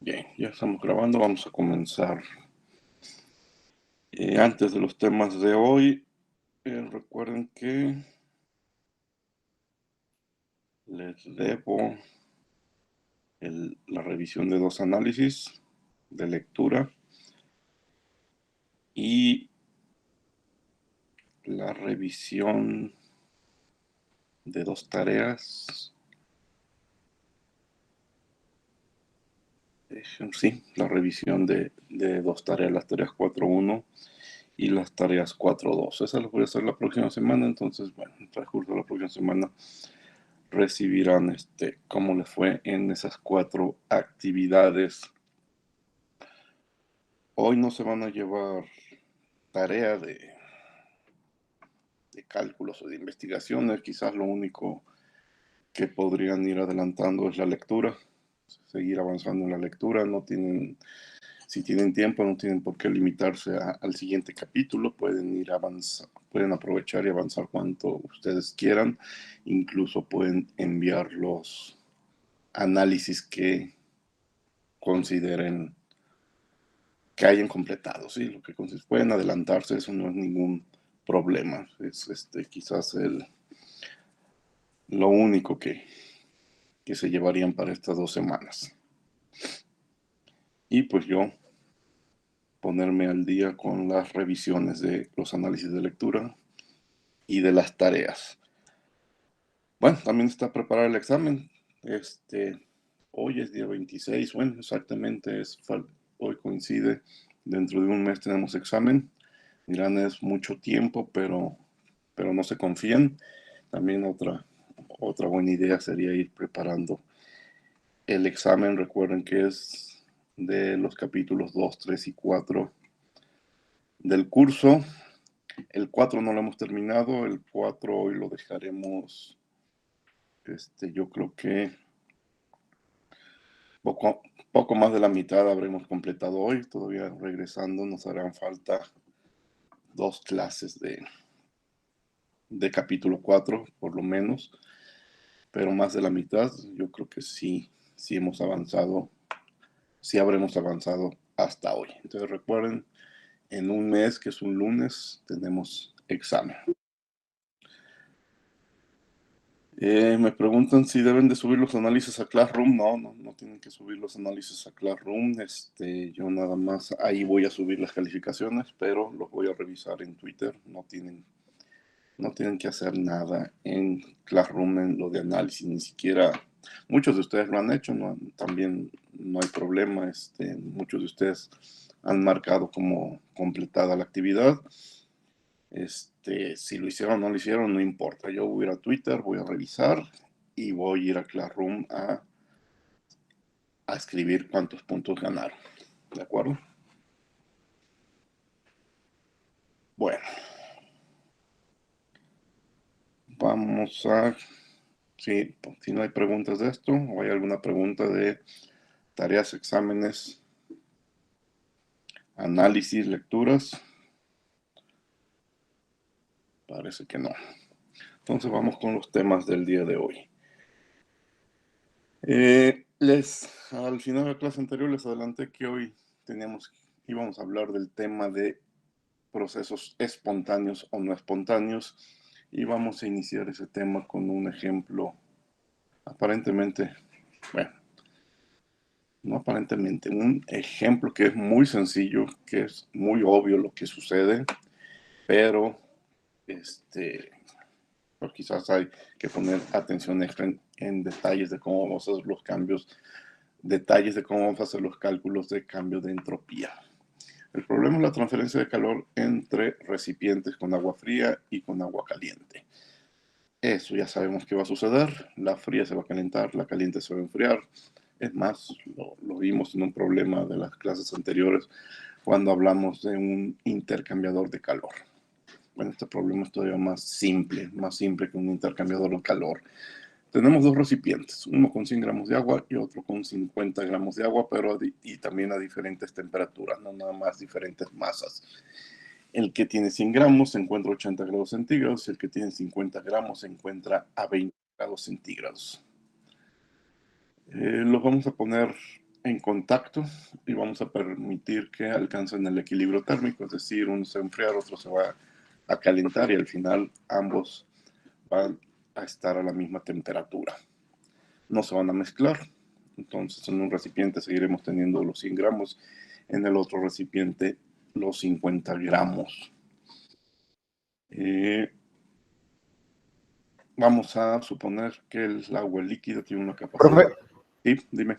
Bien, ya estamos grabando, vamos a comenzar. Antes de los temas de hoy, recuerden que les debo la revisión de dos análisis de lectura y la revisión de dos tareas. Sí, la revisión de dos tareas, las tareas 4.1 y las tareas 4.2. Esas las voy a hacer la próxima semana, entonces, bueno, en el transcurso de la próxima semana recibirán cómo les fue en esas cuatro actividades. Hoy no se van a llevar tarea de cálculos o de investigaciones, quizás lo único que podrían ir adelantando es la lectura, seguir avanzando en la lectura. No tienen, si tienen tiempo, no tienen por qué limitarse al siguiente capítulo, pueden ir avanzar, pueden aprovechar y avanzar cuanto ustedes quieran, incluso pueden enviar los análisis que consideren que hayan completado, ¿sí? Lo que pueden adelantarse, eso no es ningún problema, es quizás lo único que se llevarían para estas 2 semanas. Y pues yo ponerme al día con las revisiones de los análisis de lectura y de las tareas. Bueno, también está preparado el examen. Hoy es día 26, bueno, exactamente hoy coincide, dentro de un mes tenemos examen. Dirán, es mucho tiempo, pero no se confíen. También otra buena idea sería ir preparando el examen. Recuerden que es de los capítulos 2, 3 y 4 del curso. El 4 no lo hemos terminado, el 4 hoy lo dejaremos, yo creo que poco más de la mitad habremos completado hoy. Todavía regresando nos harán falta 2 clases de capítulo 4, por lo menos, pero más de la mitad, yo creo que sí hemos avanzado, sí habremos avanzado hasta hoy. Entonces recuerden, en un mes, que es un lunes, tenemos examen. Me preguntan si deben de subir los análisis a Classroom. No tienen que subir los análisis a Classroom. Yo nada más ahí voy a subir las calificaciones, pero los voy a revisar en Twitter. No tienen que hacer nada en Classroom en lo de análisis, ni siquiera. Muchos de ustedes lo han hecho, ¿no? También no hay problema. Muchos de ustedes han marcado como completada la actividad. Si lo hicieron o no lo hicieron, no importa. Yo voy a ir a Twitter, voy a revisar y voy a ir a Classroom a escribir cuántos puntos ganaron. ¿De acuerdo? Bueno, vamos a. Si no hay preguntas de esto, o hay alguna pregunta de tareas, exámenes, análisis, lecturas, parece que no. Entonces vamos con los temas del día de hoy. Al final de la clase anterior les adelanté que hoy íbamos a hablar del tema de procesos espontáneos o no espontáneos, y vamos a iniciar ese tema con un ejemplo aparentemente, bueno, no aparentemente, un ejemplo que es muy sencillo, que es muy obvio lo que sucede, pero pues quizás hay que poner atención extra en detalles de cómo vamos a hacer los cambios, detalles de cómo vamos a hacer los cálculos de cambio de entropía. El problema es la transferencia de calor entre recipientes con agua fría y con agua caliente. Eso ya sabemos que va a suceder. La fría se va a calentar, la caliente se va a enfriar. Es más, lo vimos en un problema de las clases anteriores cuando hablamos de un intercambiador de calor. Bueno, este problema es todavía más simple que un intercambiador de calor. Tenemos dos recipientes, uno con 100 gramos de agua y otro con 50 gramos de agua, pero y también a diferentes temperaturas, no nada más diferentes masas. El que tiene 100 gramos se encuentra a 80 grados centígrados y el que tiene 50 gramos se encuentra a 20 grados centígrados. Los vamos a poner en contacto y vamos a permitir que alcancen el equilibrio térmico, es decir, uno se va a enfriar, otro se va a calentar y al final ambos van a estar a la misma temperatura. No se van a mezclar. Entonces en un recipiente seguiremos teniendo los 100 gramos, en el otro recipiente los 50 gramos. Vamos a suponer que el agua líquida tiene una capacidad. Profe, Sí, dime.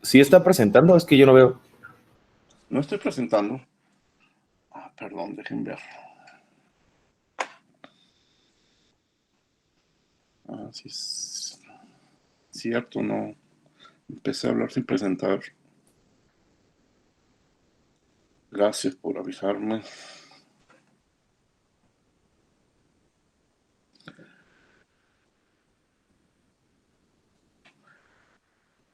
¿sí está presentando? Es que yo no veo. No estoy presentando. Perdón, dejen ver. Sí es cierto, no. Empecé a hablar sin presentar. Gracias por avisarme.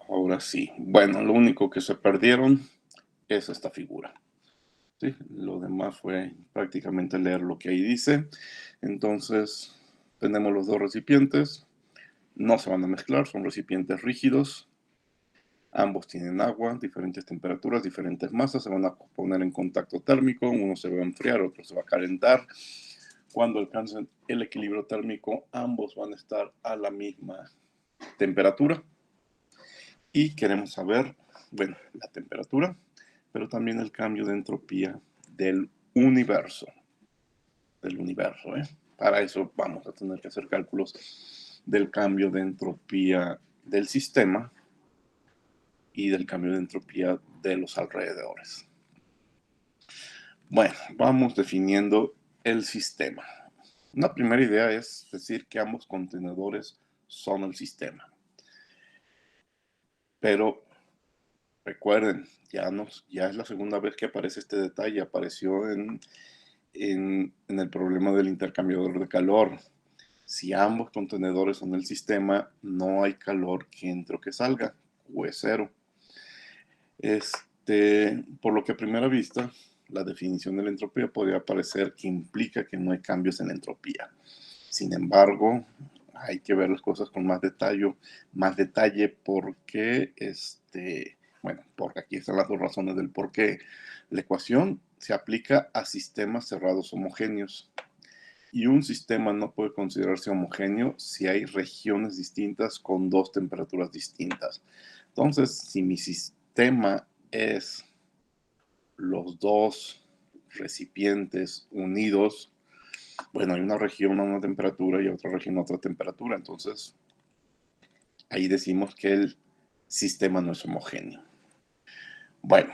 Ahora sí. Bueno, lo único que se perdieron es esta figura. ¿Sí? Lo demás fue prácticamente leer lo que ahí dice. Entonces, tenemos los dos recipientes. No se van a mezclar, son recipientes rígidos. Ambos tienen agua, diferentes temperaturas, diferentes masas. Se van a poner en contacto térmico. Uno se va a enfriar, otro se va a calentar. Cuando alcancen el equilibrio térmico, ambos van a estar a la misma temperatura. Y queremos saber, bueno, la temperatura, pero también el cambio de entropía del universo. Para eso vamos a tener que hacer cálculos del cambio de entropía del sistema y del cambio de entropía de los alrededores. Bueno, vamos definiendo el sistema. Una primera idea es decir que ambos contenedores son el sistema. Pero recuerden, ya es la segunda vez que aparece este detalle. Apareció en el problema del intercambiador de calor. Si ambos contenedores son el sistema, no hay calor que entre o que salga, o es cero. Por lo que a primera vista, la definición de la entropía podría parecer que implica que no hay cambios en la entropía. Sin embargo, hay que ver las cosas con más detalle porque, porque aquí están las dos razones del por qué. La ecuación se aplica a sistemas cerrados homogéneos. Y un sistema no puede considerarse homogéneo si hay regiones distintas con dos temperaturas distintas. Entonces, si mi sistema es los dos recipientes unidos, bueno, hay una región a una temperatura y otra región a otra temperatura. Entonces, ahí decimos que el sistema no es homogéneo. Bueno,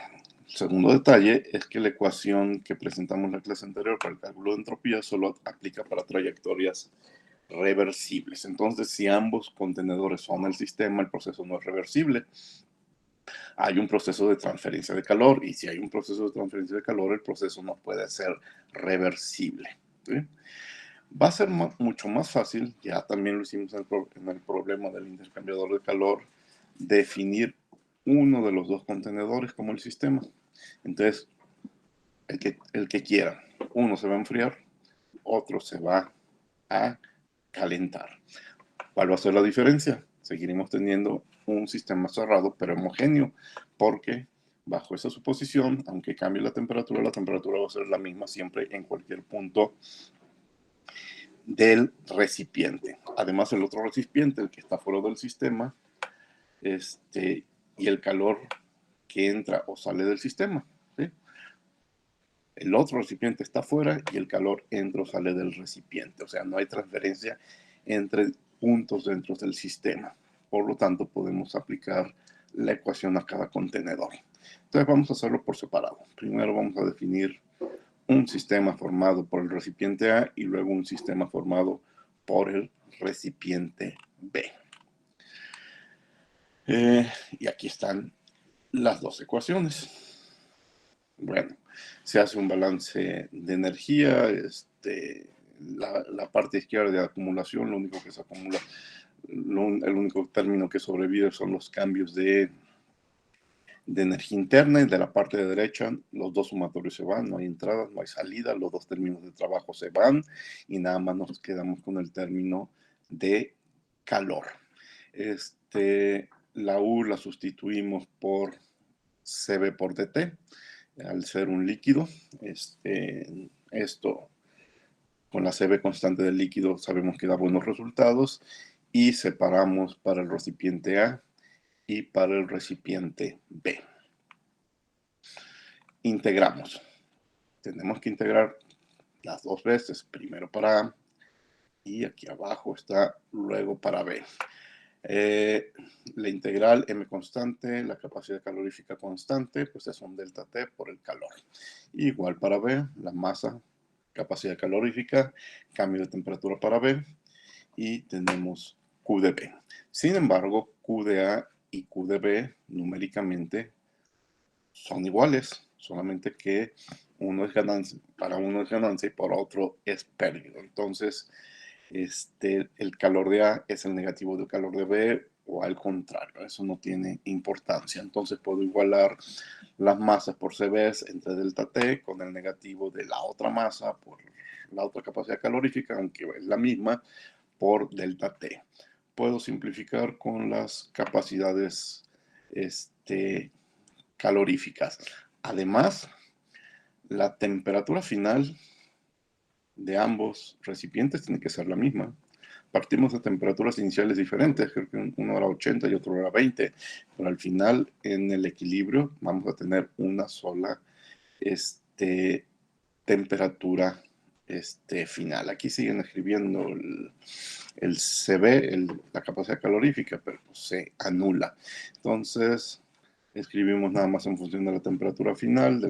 el segundo detalle es que la ecuación que presentamos en la clase anterior para el cálculo de entropía solo aplica para trayectorias reversibles. Entonces, si ambos contenedores son el sistema, el proceso no es reversible. Hay un proceso de transferencia de calor y si hay un proceso de transferencia de calor, el proceso no puede ser reversible. ¿Sí? Va a ser mucho más fácil, ya también lo hicimos en el problema del intercambiador de calor, definir uno de los dos contenedores como el sistema. Entonces, el que quiera, uno se va a enfriar, otro se va a calentar. ¿Cuál va a ser la diferencia? Seguiremos teniendo un sistema cerrado pero homogéneo, porque bajo esa suposición, aunque cambie la temperatura va a ser la misma siempre en cualquier punto del recipiente. Además, el otro recipiente, el que está fuera del sistema, y el calor que entra o sale del sistema. ¿Sí? El otro recipiente está fuera y el calor entra o sale del recipiente. O sea, no hay transferencia entre puntos dentro del sistema. Por lo tanto, podemos aplicar la ecuación a cada contenedor. Entonces, vamos a hacerlo por separado. Primero vamos a definir un sistema formado por el recipiente A y luego un sistema formado por el recipiente B. Y aquí están las dos ecuaciones. Bueno, se hace un balance de energía, la parte izquierda de acumulación, lo único que se acumula, el único término que sobrevive son los cambios de energía interna, y de la parte de derecha los dos sumatorios se van, no hay entrada, no hay salida, los dos términos de trabajo se van y nada más nos quedamos con el término de calor. La U la sustituimos por CB por DT, al ser un líquido. Esto, con la CB constante del líquido, sabemos que da buenos resultados, y separamos para el recipiente A y para el recipiente B. Integramos. Tenemos que integrar las dos veces, primero para A y aquí abajo está luego para B. La integral M constante, la capacidad calorífica constante, pues es un delta T por el calor. Igual para B, la masa, capacidad calorífica, cambio de temperatura para B, y tenemos Q de B. Sin embargo, Q de A y Q de B numéricamente son iguales, solamente que uno es ganancia, para uno es ganancia y para otro es pérdida. Entonces, el calor de A es el negativo del calor de B, o al contrario, eso no tiene importancia. Entonces puedo igualar las masas por CB entre delta T con el negativo de la otra masa por la otra capacidad calorífica, aunque es la misma, por delta T. Puedo simplificar con las capacidades caloríficas. Además, la temperatura final de ambos recipientes tiene que ser la misma. Partimos de temperaturas iniciales diferentes, creo que uno era 80 y otro era 20, pero al final en el equilibrio vamos a tener una sola temperatura final. Aquí siguen escribiendo el CB, la capacidad calorífica, pero pues se anula. Entonces escribimos nada más en función de la temperatura final,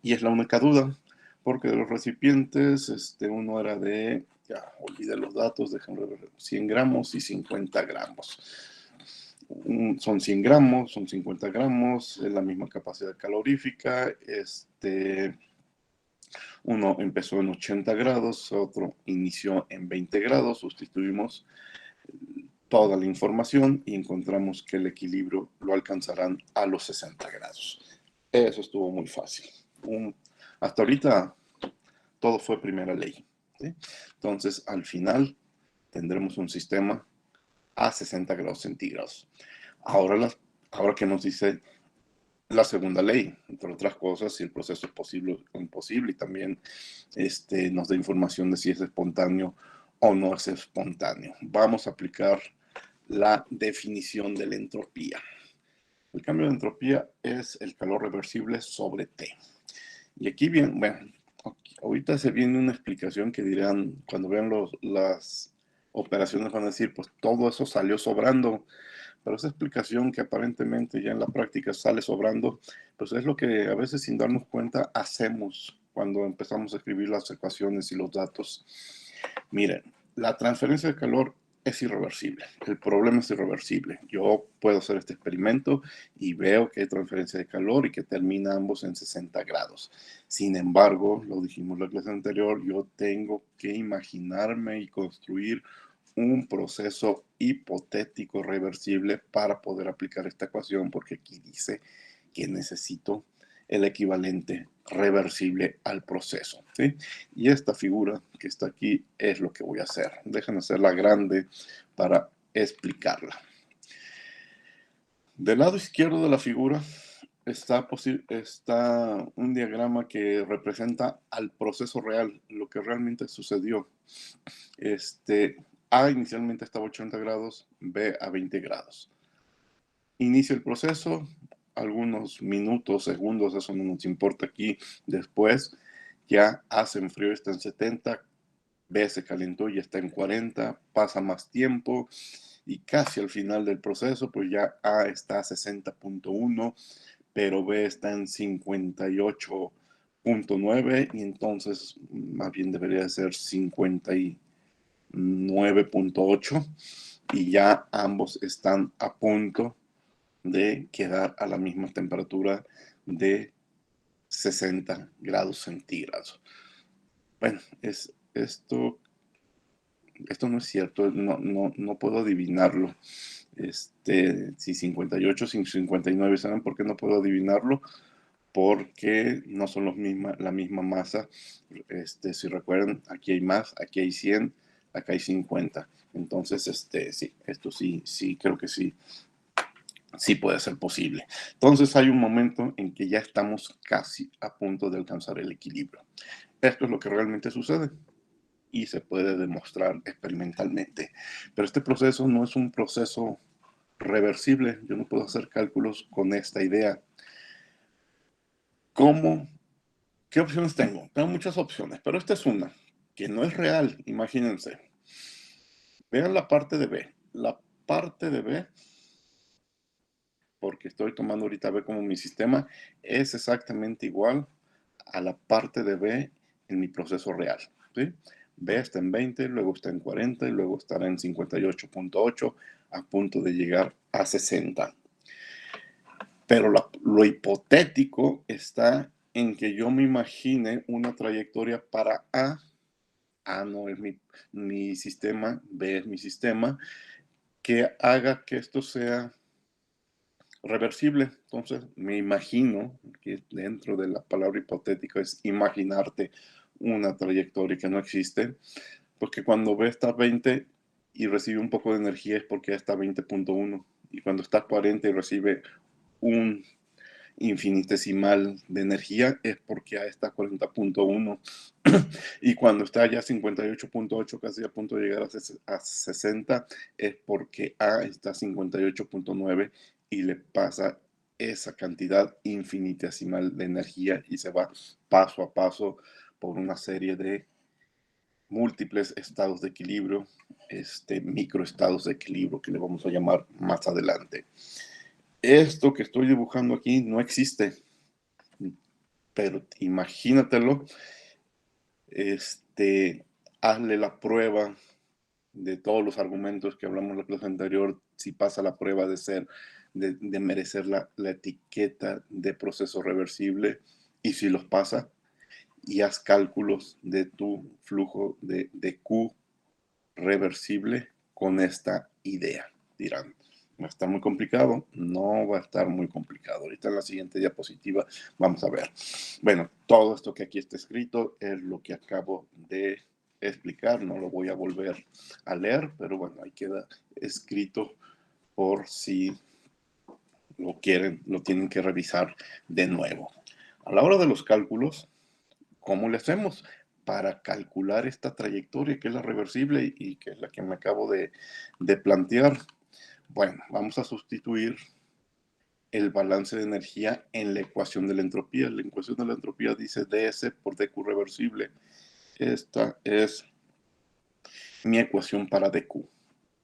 y es la única duda, porque de los recipientes, uno era de, ya olvidé los datos, déjenme ver, 100 gramos y 50 gramos. Son 100 gramos, son 50 gramos, es la misma capacidad calorífica. Uno empezó en 80 grados, otro inició en 20 grados, sustituimos toda la información y encontramos que el equilibrio lo alcanzarán a los 60 grados. Eso estuvo muy fácil. Hasta ahorita todo fue primera ley, ¿sí? Entonces, al final tendremos un sistema a 60 grados centígrados. Ahora que nos dice la segunda ley, entre otras cosas, si el proceso es posible o imposible, y también nos da información de si es espontáneo o no es espontáneo. Vamos a aplicar la definición de la entropía. El cambio de entropía es el calor reversible sobre T. Y aquí bien, bueno, ahorita se viene una explicación que dirán, cuando vean las operaciones van a decir, pues todo eso salió sobrando. Pero esa explicación que aparentemente ya en la práctica sale sobrando, pues es lo que a veces sin darnos cuenta hacemos cuando empezamos a escribir las ecuaciones y los datos. Miren, la transferencia de calor es irreversible. El problema es irreversible. Yo puedo hacer este experimento y veo que hay transferencia de calor y que termina ambos en 60 grados. Sin embargo, lo dijimos en la clase anterior, yo tengo que imaginarme y construir un proceso hipotético reversible para poder aplicar esta ecuación, porque aquí dice que necesito el equivalente reversible al proceso, ¿sí? Y esta figura que está aquí es lo que voy a hacer. Déjenme hacerla grande para explicarla. Del lado izquierdo de la figura está un diagrama que representa al proceso real, lo que realmente sucedió. A inicialmente estaba a 80 grados, B a 20 grados. Inicia el proceso, algunos minutos, segundos, eso no nos importa aquí. Después ya A se enfrió, está en 70, B se calentó y está en 40, pasa más tiempo y casi al final del proceso, pues ya A está a 60.1, pero B está en 58.9 y entonces más bien debería ser 59.8, y ya ambos están a punto de quedar a la misma temperatura de 60 grados centígrados. Bueno, esto no es cierto, no puedo adivinarlo. Si 58, si 59, ¿saben por qué no puedo adivinarlo? Porque no son la misma masa. Si recuerdan, aquí hay más, aquí hay 100, acá hay 50. Entonces, sí, esto sí, creo que sí puede ser posible. Entonces hay un momento en que ya estamos casi a punto de alcanzar el equilibrio. Esto es lo que realmente sucede y se puede demostrar experimentalmente. Pero este proceso no es un proceso reversible. Yo no puedo hacer cálculos con esta idea. ¿Cómo? ¿Qué opciones tengo? Tengo muchas opciones, pero esta es una que no es real. Imagínense. Vean la parte de B. La parte de B, porque estoy tomando ahorita B como mi sistema, es exactamente igual a la parte de B en mi proceso real. ¿Sí? B está en 20, luego está en 40 y luego estará en 58.8 a punto de llegar a 60. Pero lo hipotético está en que yo me imagine una trayectoria para A. A no es mi sistema, B es mi sistema, que haga que esto sea reversible. Entonces, me imagino que dentro de la palabra hipotética es imaginarte una trayectoria que no existe, porque cuando B está 20 y recibe un poco de energía es porque está 20.1, y cuando está 40 y recibe un infinitesimal de energía es porque A está 40.1 y cuando está ya 58.8 casi a punto de llegar a 60 es porque A está 58.9 y le pasa esa cantidad infinitesimal de energía y se va paso a paso por una serie de múltiples estados de equilibrio, microestados de equilibrio que le vamos a llamar más adelante. Esto que estoy dibujando aquí no existe, pero imagínatelo, hazle la prueba de todos los argumentos que hablamos en la clase anterior, si pasa la prueba de merecer la etiqueta de proceso reversible, y si los pasa, y haz cálculos de tu flujo de Q reversible con esta idea, dirán. ¿Va a estar muy complicado? No va a estar muy complicado. Ahorita en la siguiente diapositiva vamos a ver. Bueno, todo esto que aquí está escrito es lo que acabo de explicar. No lo voy a volver a leer, pero bueno, ahí queda escrito por si lo quieren, lo tienen que revisar de nuevo. A la hora de los cálculos, ¿cómo le hacemos para calcular esta trayectoria que es la reversible y que es la que me acabo de plantear? Bueno, vamos a sustituir el balance de energía en la ecuación de la entropía. La ecuación de la entropía dice ds por dq reversible. Esta es mi ecuación para dq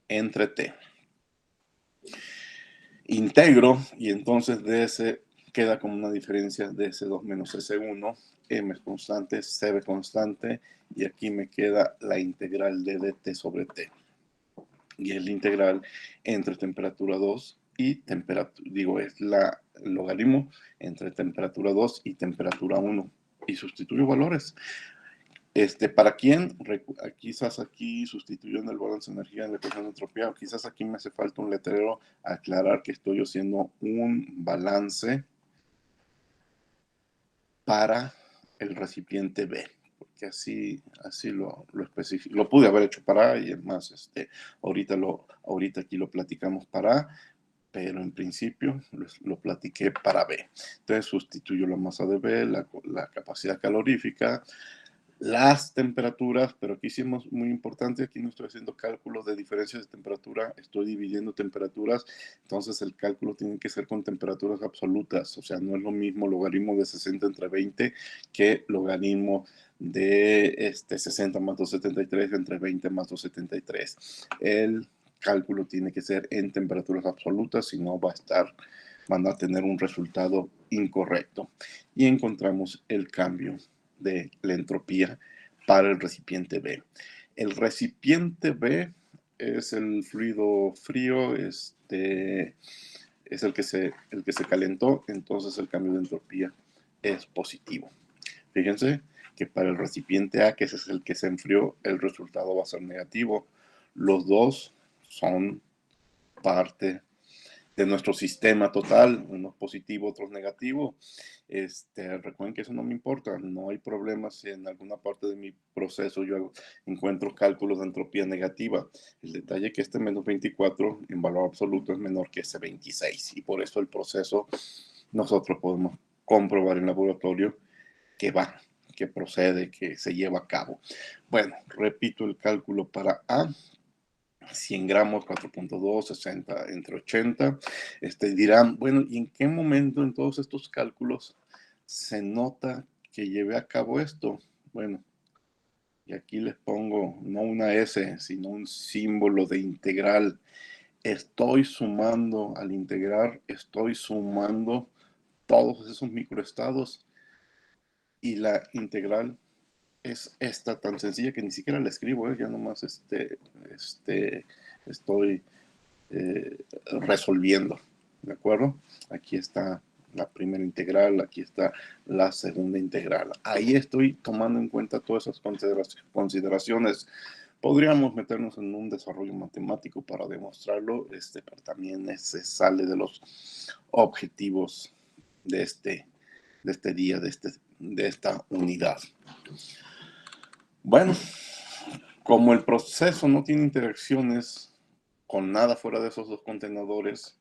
entre t. Integro y entonces ds queda como una diferencia de S2 menos S1, M es constante, CB constante, y aquí me queda la integral de dt sobre t. Y el integral entre temperatura 2 y temperatura, es la logaritmo entre temperatura 2 y temperatura 1. Y sustituyo valores. ¿Para quién? Quizás aquí sustituyendo el balance de energía en la ecuación de entropía, o quizás aquí me hace falta un letrero aclarar que estoy haciendo un balance para el recipiente B, porque así lo especifico. Lo pude haber hecho para A y es más, ahorita aquí lo platicamos para A, pero en principio lo platiqué para B. Entonces sustituyo la masa de B, la capacidad calorífica, las temperaturas, pero aquí sí es muy importante, aquí no estoy haciendo cálculos de diferencias de temperatura, estoy dividiendo temperaturas, entonces el cálculo tiene que ser con temperaturas absolutas, o sea, no es lo mismo logaritmo de 60 entre 20 que logaritmo de 60 más 273 entre 20 más 273. El cálculo tiene que ser en temperaturas absolutas, si no van a tener un resultado incorrecto. Y encontramos el cambio de la entropía para el recipiente B. El recipiente B es el fluido frío, es el que se calentó, entonces el cambio de entropía es positivo. Fíjense que para el recipiente A, que ese es el que se enfrió, el resultado va a ser negativo. Los dos son parte de nuestro sistema total, unos positivos, otros negativos. Recuerden que eso no me importa, no hay problema si en alguna parte de mi proceso yo encuentro cálculos de entropía negativa. El detalle es que este menos 24 en valor absoluto es menor que ese 26 y por eso el proceso nosotros podemos comprobar en laboratorio que va, que procede, que se lleva a cabo. Bueno, repito el cálculo para A. 100 gramos, 4.2, 60 entre 80. Dirán, bueno, ¿y en qué momento en todos estos cálculos se nota que llevé a cabo esto? Bueno, y aquí les pongo no una S, sino un símbolo de integral. Estoy sumando al integrar, estoy sumando todos esos microestados y la integral es esta tan sencilla que ni siquiera la escribo, ya nomás estoy resolviendo, ¿de acuerdo? Aquí está la primera integral, aquí está la segunda integral. Ahí estoy tomando en cuenta todas esas consideraciones. Podríamos meternos en un desarrollo matemático para demostrarlo, pero también se sale de los objetivos de este día, de esta unidad. Bueno, como el proceso no tiene interacciones con nada fuera de esos dos contenedores,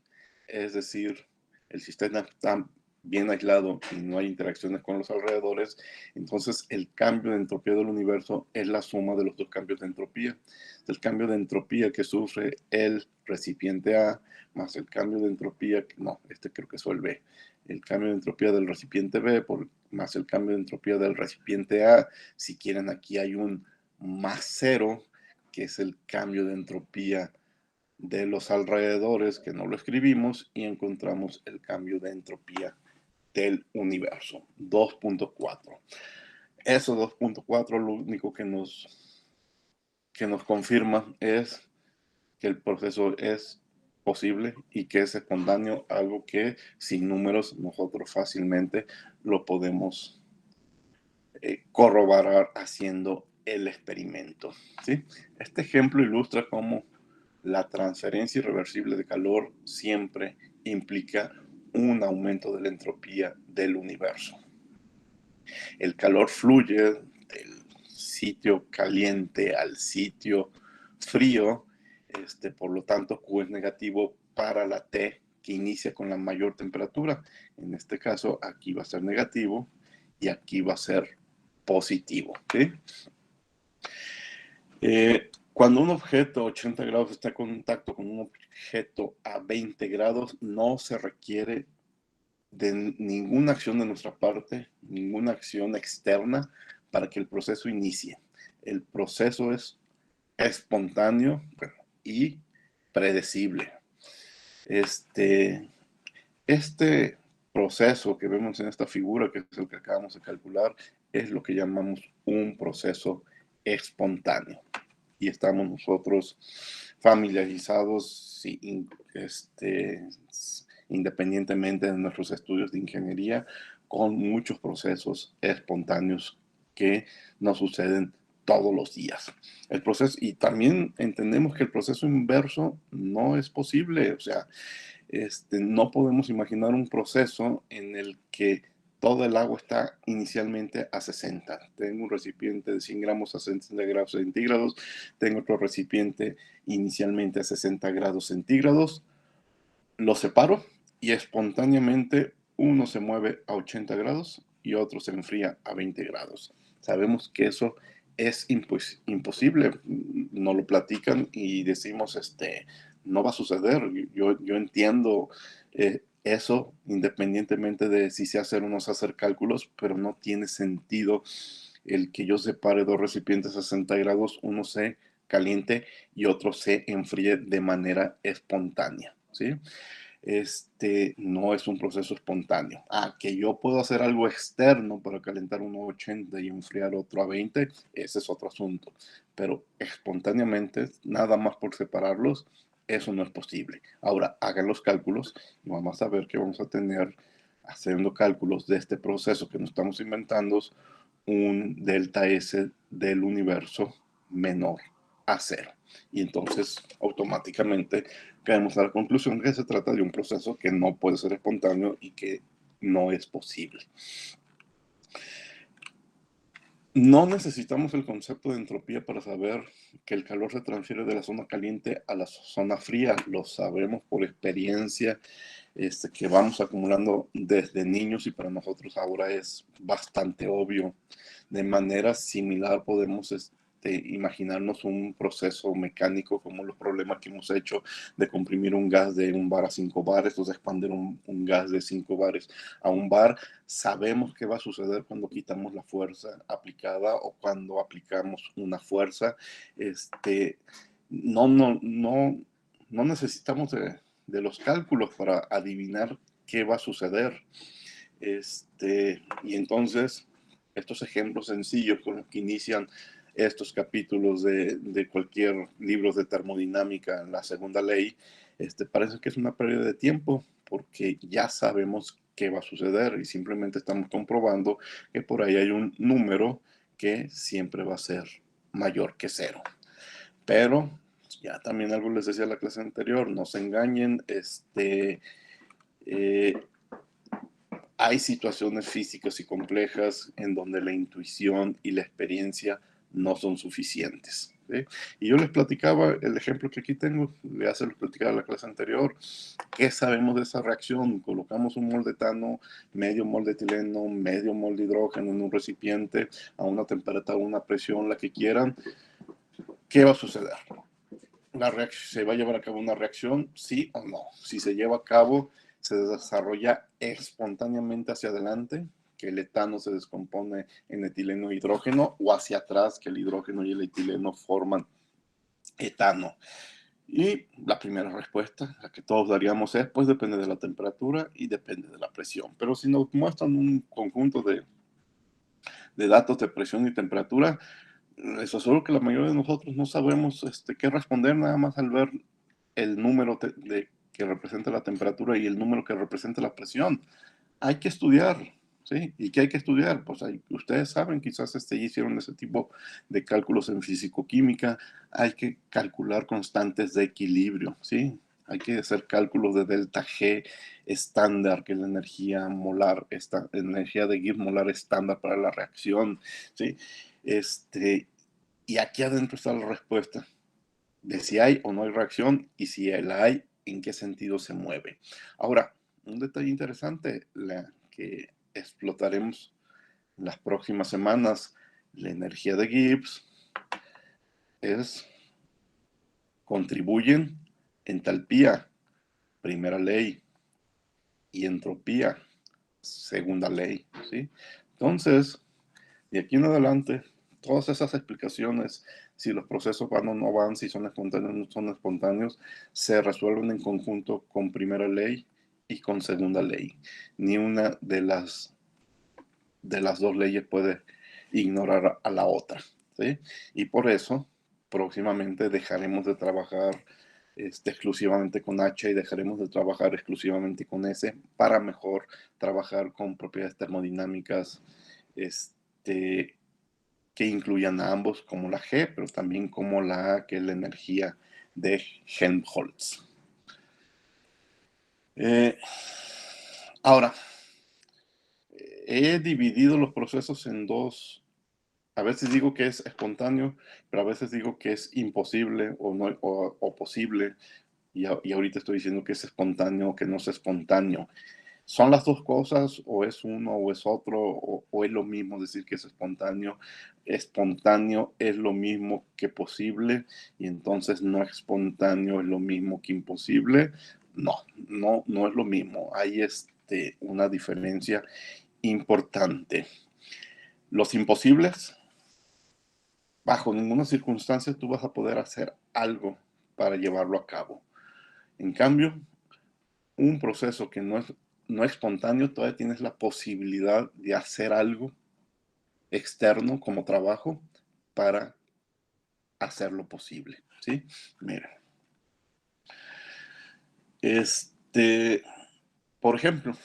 es decir, el sistema está bien aislado y no hay interacciones con los alrededores, entonces el cambio de entropía del universo es la suma de los dos cambios de entropía. El cambio de entropía que sufre el recipiente A más el cambio de entropía, no, creo que es el B, el cambio de entropía del recipiente B más el cambio de entropía del recipiente A. Si quieren, aquí hay un más cero, que es el cambio de entropía de los alrededores, que no lo escribimos, y encontramos el cambio de entropía del universo, 2.4. Eso 2.4 lo único que nos confirma es que el proceso es posible y que es espontáneo, algo que sin números nosotros fácilmente lo podemos corroborar haciendo el experimento, ¿sí? Este ejemplo ilustra cómo la transferencia irreversible de calor siempre implica un aumento de la entropía del universo. El calor fluye del sitio caliente al sitio frío, por lo tanto Q es negativo para la T que inicia con la mayor temperatura. En este caso aquí va a ser negativo y aquí va a ser positivo, ¿sí? Cuando un objeto a 80 grados está en contacto con un objeto a 20 grados, no se requiere de ninguna acción de nuestra parte, ninguna acción externa para que el proceso inicie. El proceso es espontáneo y predecible. Este proceso que vemos en esta figura, que es el que acabamos de calcular, es lo que llamamos un proceso espontáneo. Y estamos nosotros familiarizados, independientemente de nuestros estudios de ingeniería, con muchos procesos espontáneos que nos suceden todos los días. El proceso, y también entendemos que el proceso inverso no es posible, o sea, no podemos imaginar un proceso en el que todo el agua está inicialmente a 60. Tengo un recipiente de 100 gramos a 60 grados centígrados, tengo otro recipiente inicialmente a 60 grados centígrados, lo separo y espontáneamente uno se mueve a 80 grados y otro se enfría a 20 grados. Sabemos que eso es imposible, nos lo platican y decimos, no va a suceder. Yo entiendo eso independientemente de si se hacer o no se hacer cálculos, pero no tiene sentido el que yo separe dos recipientes a 60 grados, uno se caliente y otro se enfríe de manera espontánea, ¿sí? No es un proceso espontáneo. Que yo puedo hacer algo externo para calentar uno a 80 y enfriar otro a 20, ese es otro asunto. Pero espontáneamente, nada más por separarlos, eso no es posible. Ahora, hagan los cálculos y vamos a ver que vamos a tener, haciendo cálculos de este proceso que nos estamos inventando, un delta S del universo menor a cero. Y entonces automáticamente caemos a la conclusión que se trata de un proceso que no puede ser espontáneo y que no es posible. No necesitamos el concepto de entropía para saber que el calor se transfiere de la zona caliente a la zona fría. Lo sabemos por experiencia que vamos acumulando desde niños y para nosotros ahora es bastante obvio. De manera similar podemos imaginarnos un proceso mecánico como los problemas que hemos hecho de comprimir un gas de 1 bar a 5 bares, o de expandir un gas de 5 bares a 1 bar. Sabemos qué va a suceder cuando quitamos la fuerza aplicada o cuando aplicamos una fuerza. No necesitamos de los cálculos para adivinar qué va a suceder. Y entonces, estos ejemplos sencillos con los que inician estos capítulos de cualquier libro de termodinámica, la segunda ley, parece que es una pérdida de tiempo porque ya sabemos qué va a suceder y simplemente estamos comprobando que por ahí hay un número que siempre va a ser mayor que 0. Pero ya también algo les decía en la clase anterior, no se engañen, hay situaciones físicas y complejas en donde la intuición y la experiencia no son suficientes. ¿Sí? Y yo les platicaba el ejemplo que aquí tengo, ya se los platicaba en la clase anterior. ¿Qué sabemos de esa reacción? Colocamos un mol de etano, medio mol de etileno, medio mol de hidrógeno en un recipiente a una temperatura, una presión, la que quieran. ¿Qué va a suceder? ¿Se va a llevar a cabo una reacción? Sí o no. Si se lleva a cabo, se desarrolla espontáneamente hacia adelante, que el etano se descompone en etileno e hidrógeno, o hacia atrás, que el hidrógeno y el etileno forman etano. Y la primera respuesta, la que todos daríamos es, pues depende de la temperatura y depende de la presión. Pero si nos muestran un conjunto de datos de presión y temperatura, les aseguro que la mayoría de nosotros no sabemos qué responder nada más al ver el número que representa la temperatura y el número que representa la presión. Hay que estudiar, ¿sí? ¿Y qué hay que estudiar? Pues ustedes saben, quizás ya hicieron ese tipo de cálculos en físico-química. Hay que calcular constantes de equilibrio, ¿sí? Hay que hacer cálculos de delta G estándar, que es la energía molar, energía de Gibbs molar estándar para la reacción, ¿sí? Y aquí adentro está la respuesta de si hay o no hay reacción y si la hay, en qué sentido se mueve. Ahora, un detalle interesante que explotaremos en las próximas semanas, la energía de Gibbs contribuyen entalpía, primera ley, y entropía, segunda ley, ¿sí? Entonces, de aquí en adelante, todas esas explicaciones, si los procesos van o no van, si son espontáneos o no son espontáneos, se resuelven en conjunto con primera ley y con segunda ley. Ni una de las dos leyes puede ignorar a la otra, ¿sí? Y por eso, próximamente dejaremos de trabajar exclusivamente con H y dejaremos de trabajar exclusivamente con S para mejor trabajar con propiedades termodinámicas que incluyan a ambos, como la G, pero también como la A, que es la energía de Helmholtz. Ahora, he dividido los procesos en dos. A veces digo que es espontáneo, pero a veces digo que es imposible o, no, o posible. Y ahorita estoy diciendo que es espontáneo o que no es espontáneo. ¿Son las dos cosas o es uno o es otro o es lo mismo decir que es espontáneo? Espontáneo es lo mismo que posible y entonces no espontáneo es lo mismo que imposible. No es lo mismo. Hay una diferencia importante. Los imposibles, bajo ninguna circunstancia tú vas a poder hacer algo para llevarlo a cabo. En cambio, un proceso que no es espontáneo, todavía tienes la posibilidad de hacer algo externo como trabajo para hacerlo posible, ¿sí? Mira, por ejemplo,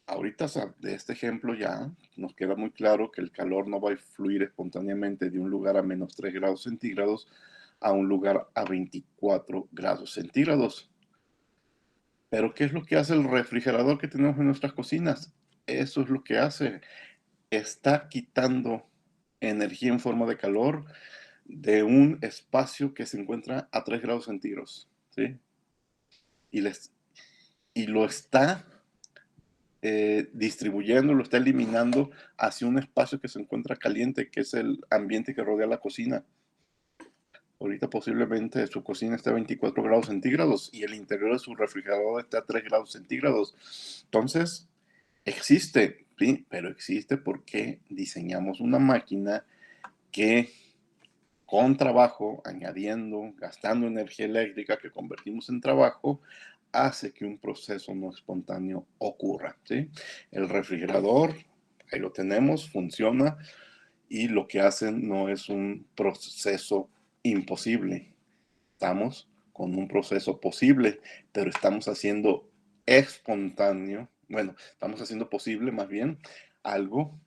ahorita de este ejemplo ya nos queda muy claro que el calor no va a fluir espontáneamente de un lugar a -3 grados centígrados a un lugar a 24 grados centígrados. Pero ¿qué es lo que hace el refrigerador que tenemos en nuestras cocinas? Eso es lo que hace. Está quitando energía en forma de calor de un espacio que se encuentra a 3 grados centígrados, ¿sí? Y lo está distribuyendo, lo está eliminando hacia un espacio que se encuentra caliente, que es el ambiente que rodea la cocina. Ahorita posiblemente su cocina está a 24 grados centígrados y el interior de su refrigerador está a 3 grados centígrados. Entonces, existe, ¿sí? Pero existe porque diseñamos una máquina que con trabajo, añadiendo, gastando energía eléctrica que convertimos en trabajo, hace que un proceso no espontáneo ocurra, ¿sí? El refrigerador, ahí lo tenemos, funciona y lo que hacen no es un proceso imposible. Estamos con un proceso posible, pero estamos haciendo espontáneo, bueno, estamos haciendo posible más bien algo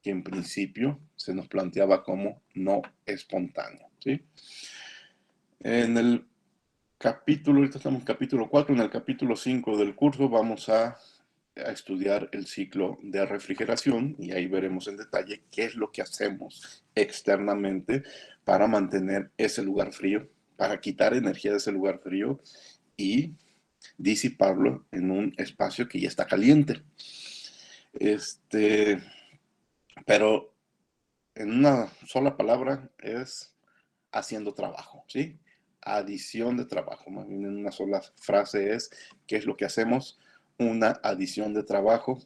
que en principio se nos planteaba como no espontáneo, ¿sí? En el capítulo, ahorita estamos en capítulo 4, en el capítulo 5 del curso vamos a estudiar el ciclo de refrigeración y ahí veremos en detalle qué es lo que hacemos externamente para mantener ese lugar frío, para quitar energía de ese lugar frío y disiparlo en un espacio que ya está caliente. Pero en una sola palabra es haciendo trabajo, ¿sí? Adición de trabajo, más bien en una sola frase es ¿qué es lo que hacemos? Una adición de trabajo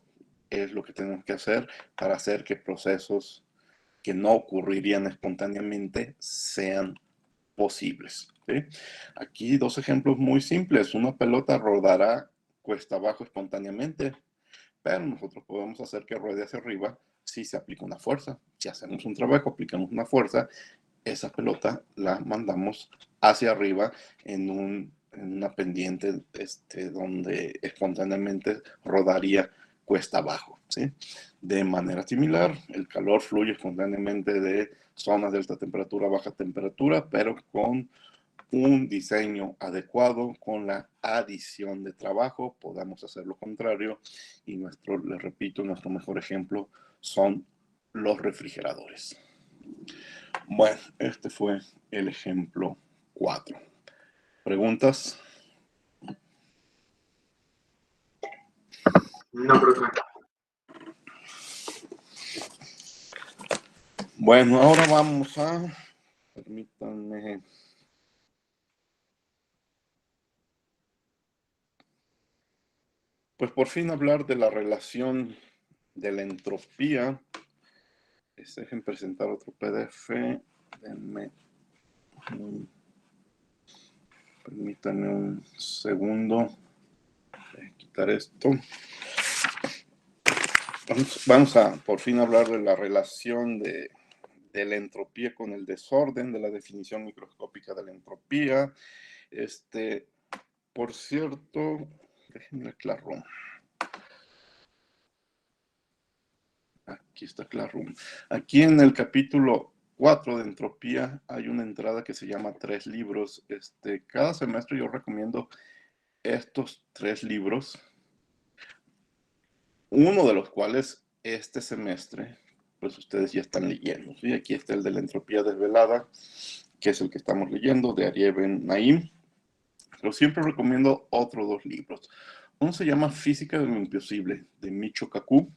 es lo que tenemos que hacer para hacer que procesos que no ocurrirían espontáneamente sean posibles, ¿sí? Aquí dos ejemplos muy simples. Una pelota rodará cuesta abajo espontáneamente, pero nosotros podemos hacer que ruede hacia arriba si se aplica una fuerza. Si hacemos un trabajo, aplicamos una fuerza, esa pelota la mandamos hacia arriba en una pendiente donde espontáneamente rodaría cuesta abajo, ¿sí? De manera similar, el calor fluye espontáneamente de zonas de alta temperatura a baja temperatura, pero con un diseño adecuado, con la adición de trabajo, podamos hacer lo contrario. Y les repito, nuestro mejor ejemplo son los refrigeradores. Bueno, este fue el ejemplo 4. ¿Preguntas? No, profe. Bueno, ahora vamos a... Permítanme... Pues por fin hablar de la relación de la entropía. Dejen presentar otro PDF. Permítanme un segundo. Voy a quitar esto. Vamos a por fin hablar de la relación de la entropía con el desorden, de la definición microscópica de la entropía. Por cierto, déjenme Classroom. Aquí está Classroom. Aquí en el capítulo 4 de entropía hay una entrada que se llama 3 libros. Cada semestre yo recomiendo estos 3 libros, uno de los cuales este semestre, pues ustedes ya están leyendo, ¿sí? Aquí está el de la entropía desvelada, que es el que estamos leyendo, de Aryeh Ben Naim. Pero siempre recomiendo otros 2 libros. Uno se llama Física de lo Imposible, de Michio Kaku.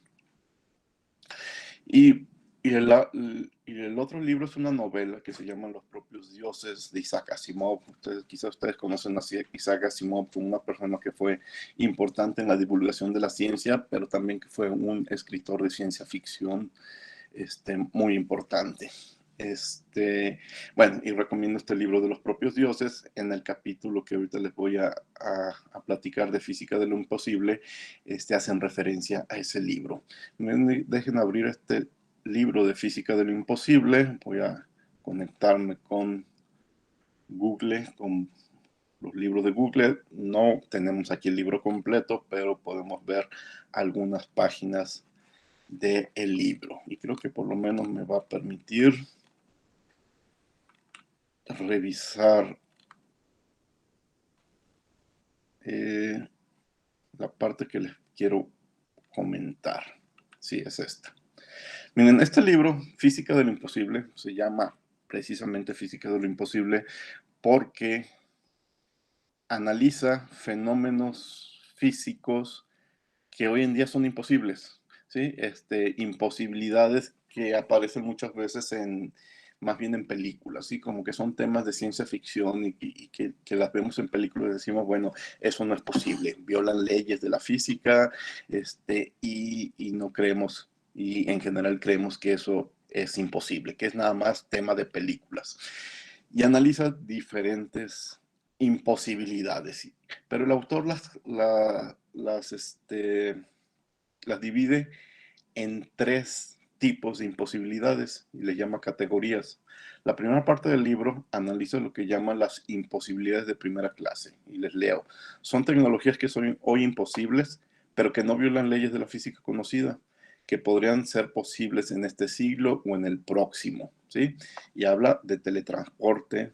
Y el otro libro es una novela que se llama Los propios dioses, de Isaac Asimov. Quizás ustedes conocen a Isaac Asimov como una persona que fue importante en la divulgación de la ciencia, pero también que fue un escritor de ciencia ficción muy importante. Bueno, y recomiendo este libro de Los propios dioses. En el capítulo que ahorita les voy a platicar de Física de lo Imposible, hacen referencia a ese libro. Dejen abrir este libro de Física de lo Imposible. Voy a conectarme con Google, con los libros de Google. No tenemos aquí el libro completo, pero podemos ver algunas páginas del libro. Y creo que por lo menos me va a permitir revisar la parte que les quiero comentar. Sí, es esta. Miren, este libro, Física de lo Imposible, se llama precisamente Física de lo Imposible porque analiza fenómenos físicos que hoy en día son imposibles, ¿sí? Imposibilidades que aparecen muchas veces más bien en películas, ¿sí? Como que son temas de ciencia ficción y que las vemos en películas y decimos, bueno, eso no es posible, violan leyes de la física, y no creemos, y en general creemos que eso es imposible, que es nada más tema de películas. Y analiza diferentes imposibilidades, pero el autor las divide en tres tipos de imposibilidades y les llama categorías. La primera parte del libro analiza lo que llaman las imposibilidades de primera clase y les leo. Son tecnologías que son hoy imposibles, pero que no violan leyes de la física conocida, que podrían ser posibles en este siglo o en el próximo, ¿sí? Y habla de teletransporte,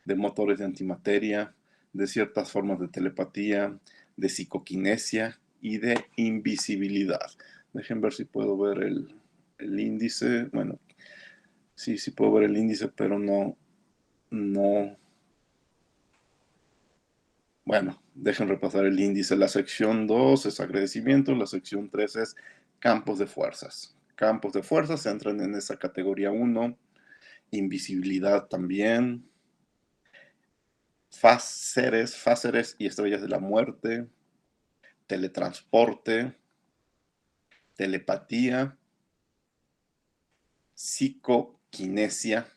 de motores de antimateria, de ciertas formas de telepatía, de psicoquinesia y de invisibilidad. Dejen ver si puedo ver el índice. Bueno, sí, sí puedo ver el índice, pero no. Bueno, dejen repasar el índice. La sección 2 es agradecimiento, la sección 3 es campos de fuerzas. Campos de fuerzas entran en esa categoría 1, invisibilidad también, fáseres y estrellas de la muerte, teletransporte, telepatía, psicoquinesia,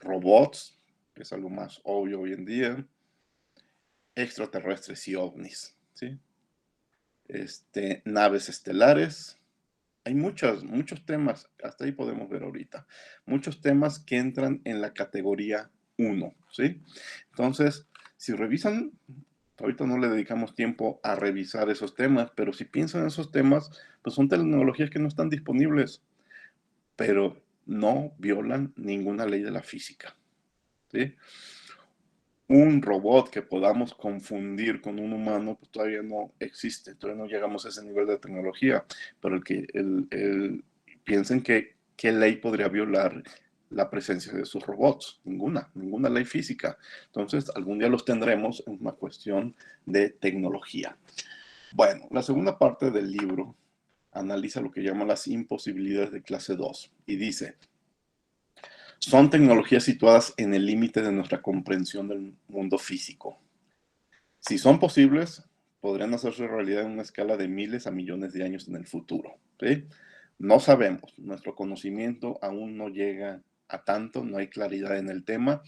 robots, que es algo más obvio hoy en día, extraterrestres y ovnis, ¿sí? Naves estelares. Hay muchos temas, hasta ahí podemos ver ahorita, muchos temas que entran en la categoría 1, ¿sí? Entonces, si revisan, ahorita no le dedicamos tiempo a revisar esos temas, pero si piensan en esos temas, pues son tecnologías que no están disponibles, pero no violan ninguna ley de la física, ¿sí? Un robot que podamos confundir con un humano, pues todavía no existe, todavía no llegamos a ese nivel de tecnología, pero piensen que qué ley podría violar la presencia de sus robots, ninguna ley física. Entonces, algún día los tendremos en una cuestión de tecnología. Bueno, la segunda parte del libro analiza lo que llama las imposibilidades de clase 2 y dice, son tecnologías situadas en el límite de nuestra comprensión del mundo físico. Si son posibles, podrían hacerse realidad en una escala de miles a millones de años en el futuro, ¿sí? No sabemos, nuestro conocimiento aún no llega a tanto, no hay claridad en el tema,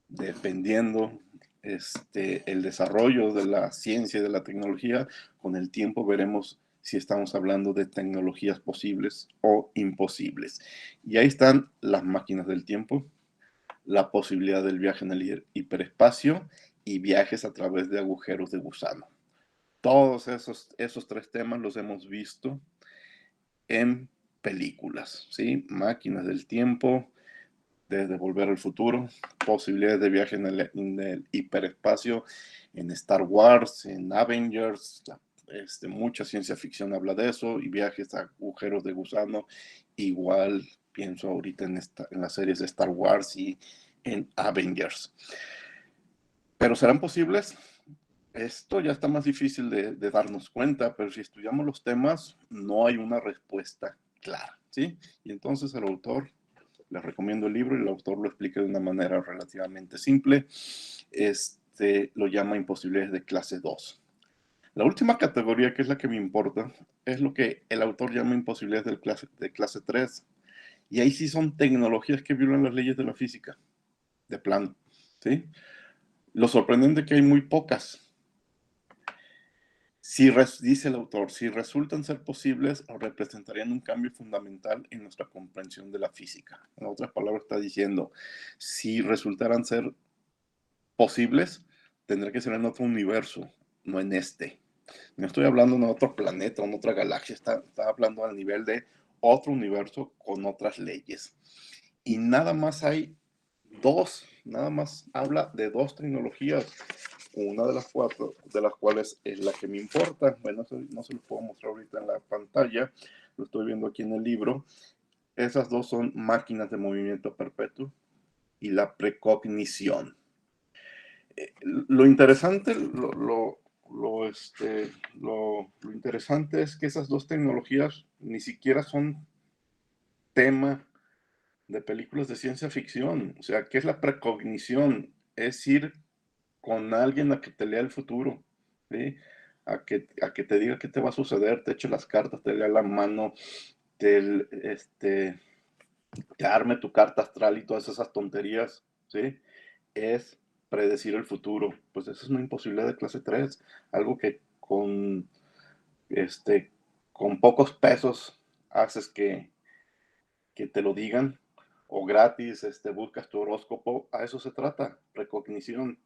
dependiendo el desarrollo de la ciencia y de la tecnología, con el tiempo veremos si estamos hablando de tecnologías posibles o imposibles. Y ahí están las máquinas del tiempo, la posibilidad del viaje en el hiperespacio y viajes a través de agujeros de gusano. Todos esos tres temas los hemos visto en películas, ¿sí? Máquinas del tiempo, desde Volver al Futuro, posibilidades de viaje en el hiperespacio, en Star Wars, en Avengers, mucha ciencia ficción habla de eso, y viajes a agujeros de gusano, igual pienso ahorita en las series de Star Wars y en Avengers. ¿Pero serán posibles? Esto ya está más difícil de darnos cuenta, pero si estudiamos los temas, no hay una respuesta clara, ¿sí? Y entonces el autor, les recomiendo el libro y el autor lo explica de una manera relativamente simple, lo llama imposibilidades de clase 2. La última categoría, que es la que me importa, es lo que el autor llama imposibilidades de clase 3. Y ahí sí son tecnologías que violan las leyes de la física, de plano, ¿sí? Lo sorprendente es que hay muy pocas. Dice el autor, si resultan ser posibles, representarían un cambio fundamental en nuestra comprensión de la física. En otras palabras, está diciendo, si resultaran ser posibles, tendrá que ser en otro universo, no en este. No estoy hablando en otro planeta, en otra galaxia, está hablando al nivel de otro universo con otras leyes. Y nada más hay nada más habla de dos tecnologías, una de las cuatro, de las cuales es la que me importa. Bueno, no se lo puedo mostrar ahorita en la pantalla, lo estoy viendo aquí en el libro. Esas dos son máquinas de movimiento perpetuo y la precognición. Lo interesante, lo interesante es que esas dos tecnologías ni siquiera son tema de películas de ciencia ficción. O sea, ¿qué es la precognición? Es ir con alguien a que te lea el futuro, ¿sí? A que te diga qué te va a suceder, te eche las cartas, te lea la mano, te, te arme tu carta astral y todas esas tonterías, ¿sí? Es predecir el futuro. Pues eso es una imposibilidad de clase 3, algo que este, con pocos pesos haces que te lo digan, o gratis, buscas tu horóscopo, a eso se trata, precognición,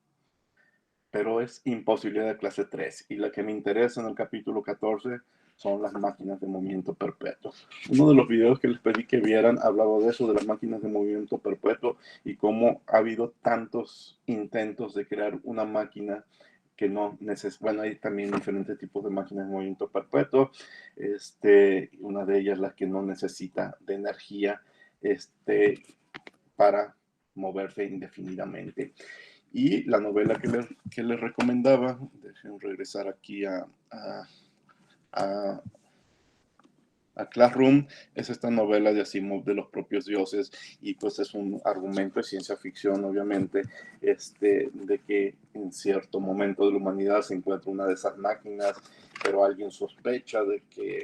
pero es imposibilidad de clase 3. Y la que me interesa en el capítulo 14 son las máquinas de movimiento perpetuo. Uno de los videos que les pedí que vieran hablaba de eso, de las máquinas de movimiento perpetuo y cómo ha habido tantos intentos de crear una máquina que no necesita. Bueno, hay también diferentes tipos de máquinas de movimiento perpetuo. Una de ellas la que no necesita de energía para moverse indefinidamente. Y la novela que les recomendaba, dejen regresar aquí a, a Classroom, es esta novela de Asimov de los propios dioses, y pues es un argumento de ciencia ficción, obviamente, de que en cierto momento de la humanidad se encuentra una de esas máquinas, pero alguien sospecha de que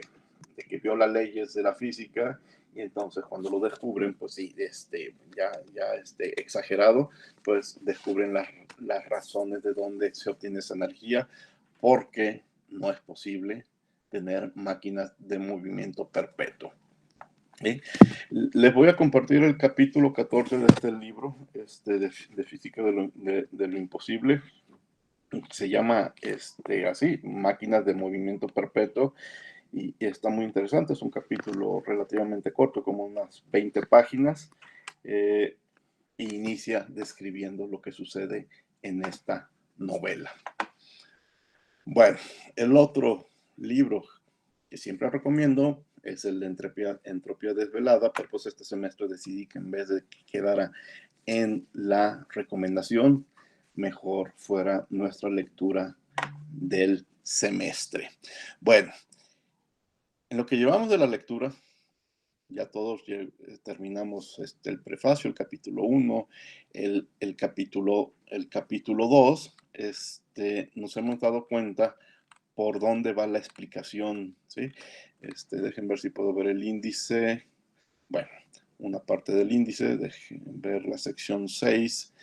viola leyes de la física, y entonces cuando lo descubren, pues sí, ya exagerado, pues descubren las razones de dónde se obtiene esa energía, porque no es posible tener máquinas de movimiento perpetuo. ¿Sí? Les voy a compartir el capítulo 14 de este libro, de Física de lo Imposible. Se llama así, Máquinas de Movimiento Perpetuo, y está muy interesante. Es un capítulo relativamente corto, como unas 20 páginas, e inicia describiendo lo que sucede en esta novela. Bueno, el otro libro que siempre recomiendo es el de Entropía Desvelada, pero pues este semestre decidí que en vez de que quedara en la recomendación, mejor fuera nuestra lectura del semestre. Bueno, en lo que llevamos de la lectura, ya todos terminamos el prefacio, el capítulo 1, el capítulo 2, nos hemos dado cuenta por dónde va la explicación, ¿sí? Dejen ver si puedo ver el índice. Bueno, una parte del índice, dejen ver la sección 6.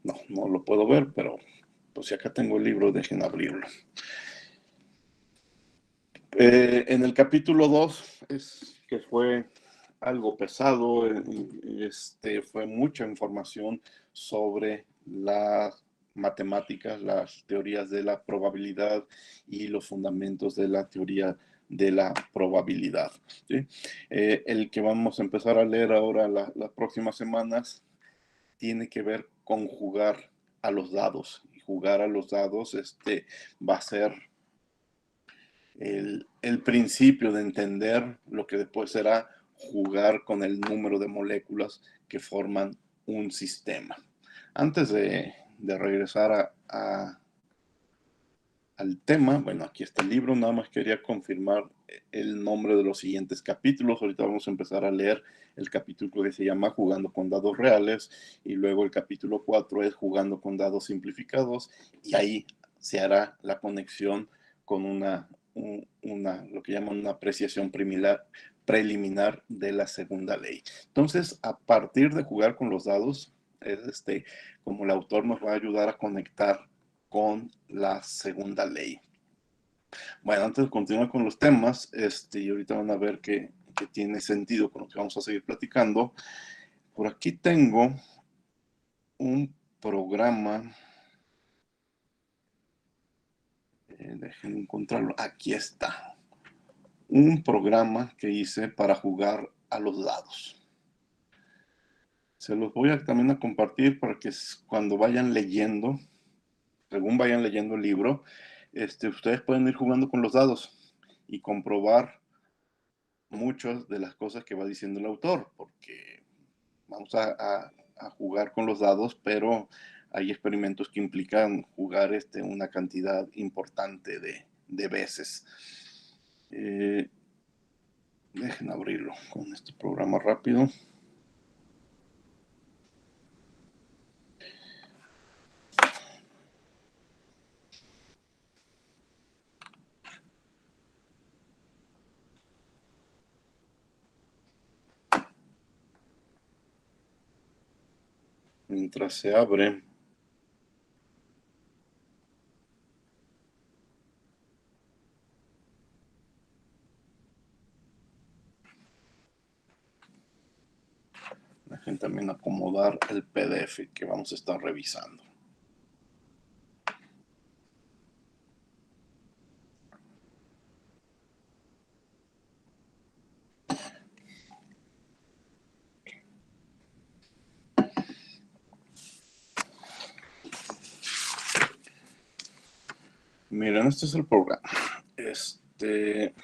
No lo puedo ver, pero pues si acá tengo el libro, dejen abrirlo. En el capítulo 2 que fue algo pesado, fue mucha información sobre las matemáticas, las teorías de la probabilidad y los fundamentos de la teoría de la probabilidad, ¿sí? El que vamos a empezar a leer ahora las próximas semanas tiene que ver con jugar a los dados. Y jugar a los dados va a ser el principio de entender lo que después será jugar con el número de moléculas que forman un sistema. Antes de regresar al tema, bueno, aquí está el libro, nada más quería confirmar el nombre de los siguientes capítulos. Ahorita vamos a empezar a leer el capítulo que se llama Jugando con dados reales, y luego el capítulo 4 es Jugando con dados simplificados, y ahí se hará la conexión con lo que llaman una apreciación preliminar de la segunda ley. Entonces, a partir de jugar con los dados, como el autor nos va a ayudar a conectar con la segunda ley. Bueno, antes de continuar con los temas, y ahorita van a ver que tiene sentido con lo que vamos a seguir platicando. Por aquí tengo un programa. Dejen encontrarlo. Aquí está. Un programa que hice para jugar a los dados. Se los voy a también a compartir para que cuando vayan leyendo, según vayan leyendo el libro, ustedes pueden ir jugando con los dados y comprobar muchas de las cosas que va diciendo el autor, porque vamos a jugar con los dados, pero hay experimentos que implican jugar una cantidad importante de veces. Dejen abrirlo con este programa rápido. Mientras se abre, dejen también acomodar el PDF que vamos a estar revisando. Miren, este es el programa. Dejen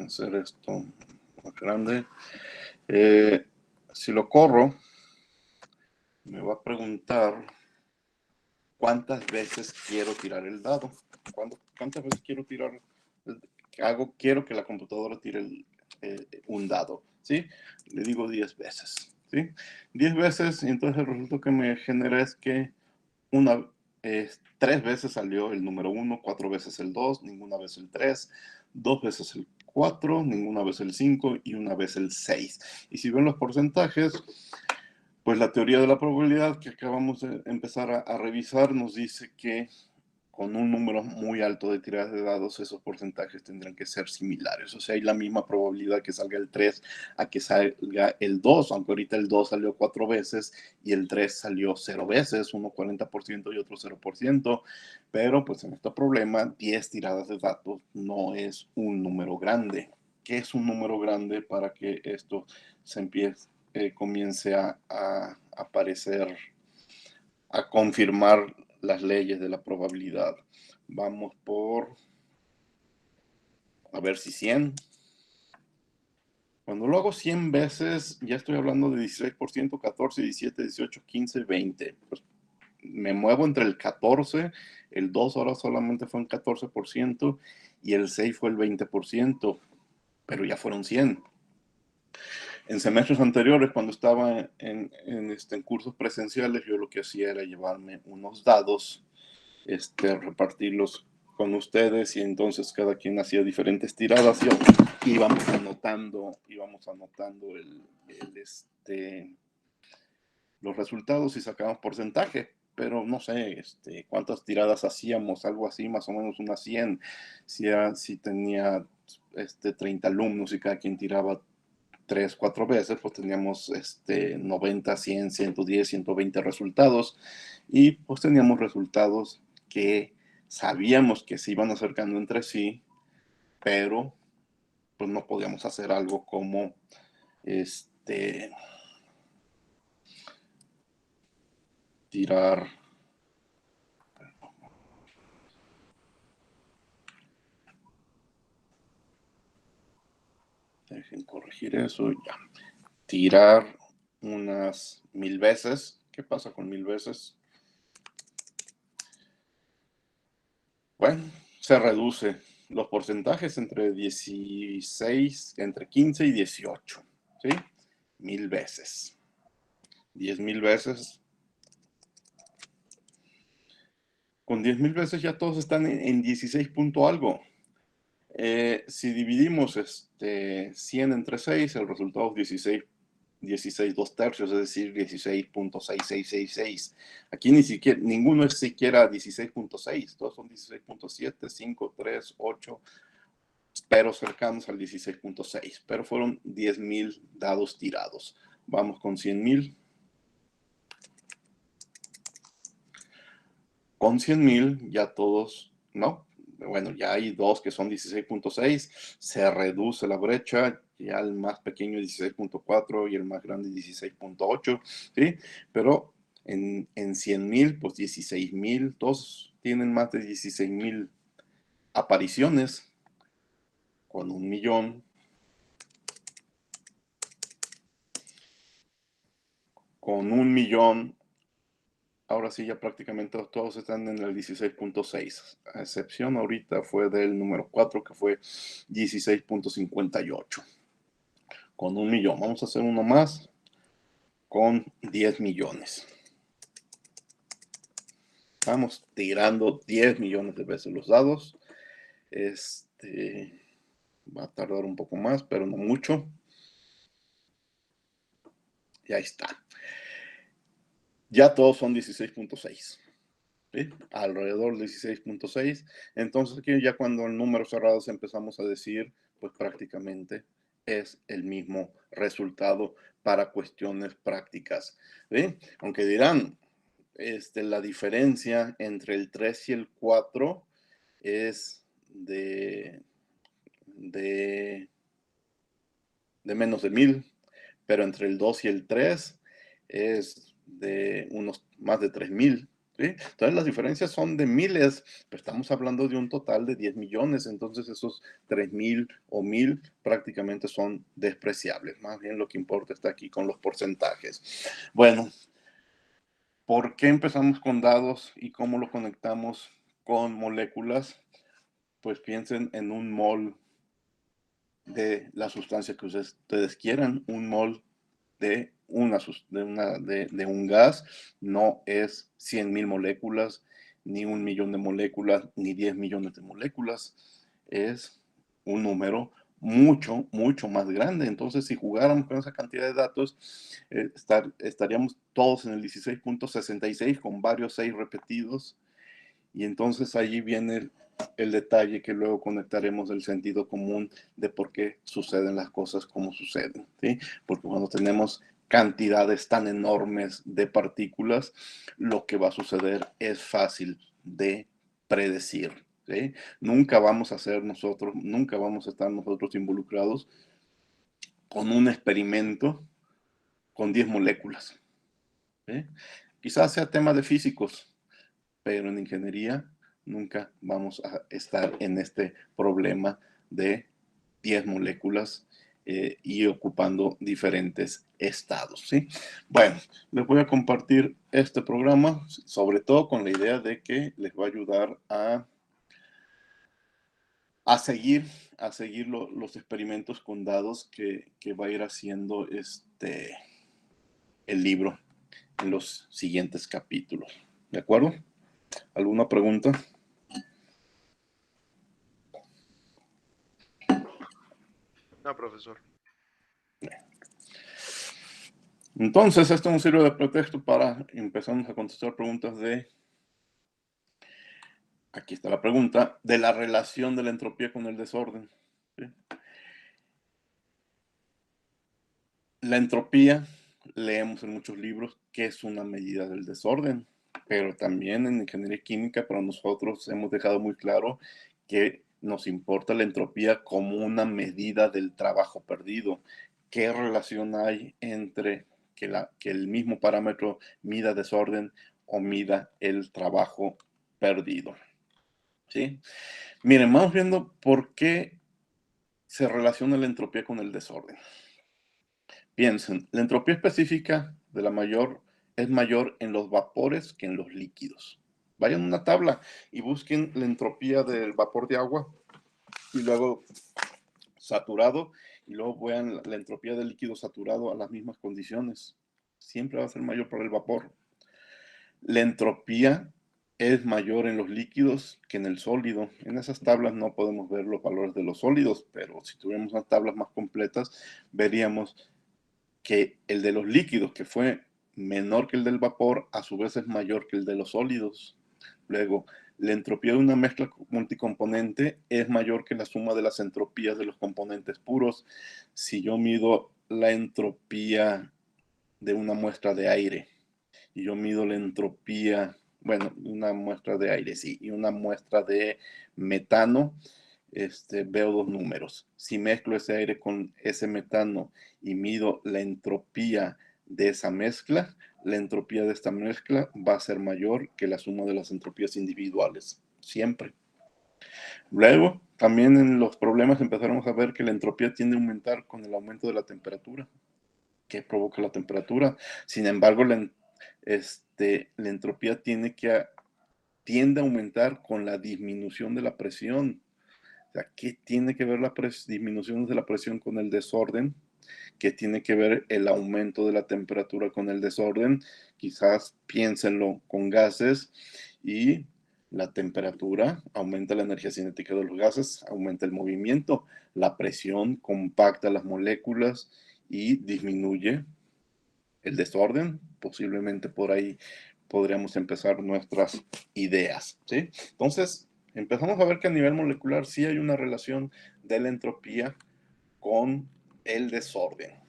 hacer esto más grande. Si lo corro, me va a preguntar cuántas veces quiero tirar el dado. ¿Cuántas veces quiero tirar? Quiero que la computadora tire un dado, ¿sí? Le digo 10 veces, ¿sí? 10 veces, y entonces el resultado que me genera es que 3 veces salió el número 1, 4 veces el 2, ninguna vez el 3, 2 veces el 4, ninguna vez el 5 y una vez el 6. Y si ven los porcentajes, pues la teoría de la probabilidad que acabamos de empezar a revisar nos dice que con un número muy alto de tiradas de dados, esos porcentajes tendrán que ser similares. O sea, hay la misma probabilidad que salga el 3 a que salga el 2, aunque ahorita el 2 salió 4 veces y el 3 salió 0 veces, uno 40% y otro 0%, pero pues en este problema 10 tiradas de datos no es un número grande. ¿Qué es un número grande para que esto comience a aparecer, a confirmar las leyes de la probabilidad? Vamos por, a ver si 100. Cuando lo hago 100 veces, ya estoy hablando de 16%, 14, 17, 18, 15, 20. Pues me muevo entre el 14, el 2 ahora solamente fue un 14% y el 6 fue el 20%, pero ya fueron 100. En semestres anteriores, cuando estaba en cursos presenciales, yo lo que hacía era llevarme unos dados, repartirlos con ustedes y entonces cada quien hacía diferentes tiradas y íbamos anotando los resultados y sacábamos porcentaje, pero no sé cuántas tiradas hacíamos, algo así, más o menos unas 100. Si tenía 30 alumnos y cada quien tiraba 3, 4 veces, pues teníamos 90, 100, 110, 120 resultados y pues teníamos resultados que sabíamos que se iban acercando entre sí, pero pues no podíamos hacer algo como tirar. Dejen corregir eso, ya. Tirar unas 1000 veces. ¿Qué pasa con 1000 veces? Bueno, se reduce los porcentajes entre 16, entre 15 y 18, ¿sí? 1000 veces. 10,000 veces. Con 10,000 veces ya todos están en 16 punto algo. Si dividimos 100 entre 6, el resultado es 16 2/3, es decir, 16.6666. Aquí ninguno es siquiera 16.6, todos son 16.7, 5, 3, 8, pero cercanos al 16.6, pero fueron 10,000 dados tirados. Vamos con 100,000. Con 100,000 ya todos, ¿no? bueno, ya hay dos que son 16.6, se reduce la brecha, ya el más pequeño 16.4 y el más grande 16.8, ¿sí? Pero en 100,000, pues 16,000, todos tienen más de 16,000 apariciones. Con 1,000,000, con 1,000,000, ahora sí ya prácticamente todos están en el 16.6, a excepción ahorita fue del número 4 que fue 16.58. Con 1,000,000, vamos a hacer uno más con 10 millones. Estamos tirando 10 millones de veces los dados. Va a tardar un poco más, pero no mucho. Y ahí está. Ya todos son 16.6. ¿Sí? Alrededor de 16.6. Entonces aquí ya cuando en números cerrados empezamos a decir, pues prácticamente es el mismo resultado para cuestiones prácticas. ¿Sí? Aunque dirán, la diferencia entre el 3 y el 4 es de menos de 1,000, pero entre el 2 y el 3 es de unos más de 3,000. ¿Sí? Entonces las diferencias son de miles, pero estamos hablando de un total de 10 millones, entonces esos 3,000 o 1,000 prácticamente son despreciables. Más bien lo que importa está aquí con los porcentajes. Bueno, ¿por qué empezamos con dados y cómo lo conectamos con moléculas? Pues piensen en un mol de la sustancia que ustedes quieran. Un mol de un gas no es 100,000 moléculas, ni 1,000,000 de moléculas, ni 10 millones de moléculas. Es un número mucho, mucho más grande. Entonces, si jugáramos con esa cantidad de datos, estaríamos todos en el 16.66 con varios 6 repetidos. Y entonces allí viene el detalle que luego conectaremos del sentido común de por qué suceden las cosas como suceden, ¿sí? Porque cuando tenemos cantidades tan enormes de partículas, lo que va a suceder es fácil de predecir, ¿sí? Nunca vamos a estar nosotros involucrados con un experimento con 10 moléculas, ¿sí? Quizás sea tema de físicos, pero en ingeniería nunca vamos a estar en este problema de 10 moléculas y ocupando diferentes estados, ¿sí? Bueno, les voy a compartir este programa, sobre todo con la idea de que les va a ayudar a seguir, los experimentos con dados que va a ir haciendo el libro en los siguientes capítulos. ¿De acuerdo? ¿Alguna pregunta? No, profesor. Entonces, esto nos sirve de pretexto para empezar a contestar preguntas aquí está la pregunta, de la relación de la entropía con el desorden. ¿Sí? La entropía, leemos en muchos libros que es una medida del desorden, pero también en ingeniería química para nosotros hemos dejado muy claro que nos importa la entropía como una medida del trabajo perdido. ¿Qué relación hay entre que el mismo parámetro mida desorden o mida el trabajo perdido? ¿Sí? Miren, vamos viendo por qué se relaciona la entropía con el desorden. Piensen, la entropía específica es mayor en los vapores que en los líquidos. Vayan a una tabla y busquen la entropía del vapor de agua y luego saturado y luego vean la entropía del líquido saturado a las mismas condiciones. Siempre va a ser mayor para el vapor. La entropía es mayor en los líquidos que en el sólido. En esas tablas no podemos ver los valores de los sólidos, pero si tuviéramos unas tablas más completas, veríamos que el de los líquidos, que fue menor que el del vapor, a su vez es mayor que el de los sólidos. Luego, la entropía de una mezcla multicomponente es mayor que la suma de las entropías de los componentes puros. Si yo mido la entropía de una muestra de aire y yo mido la entropía bueno, una muestra de aire, sí, y una muestra de metano, veo dos números. Si mezclo ese aire con ese metano y mido la entropía de esa mezcla, la entropía de esta mezcla va a ser mayor que la suma de las entropías individuales, siempre. Luego, también en los problemas empezamos a ver que la entropía tiende a aumentar con el aumento de la temperatura. ¿Qué provoca la temperatura? Sin embargo, la entropía tiende a aumentar con la disminución de la presión. O sea, ¿qué tiene que ver la disminución de la presión con el desorden? ¿Qué tiene que ver el aumento de la temperatura con el desorden? Quizás piénsenlo con gases y la temperatura aumenta la energía cinética de los gases, aumenta el movimiento, la presión compacta las moléculas y disminuye el desorden. Posiblemente por ahí podríamos empezar nuestras ideas, ¿sí? Entonces, empezamos a ver que a nivel molecular sí hay una relación de la entropía con el desorden.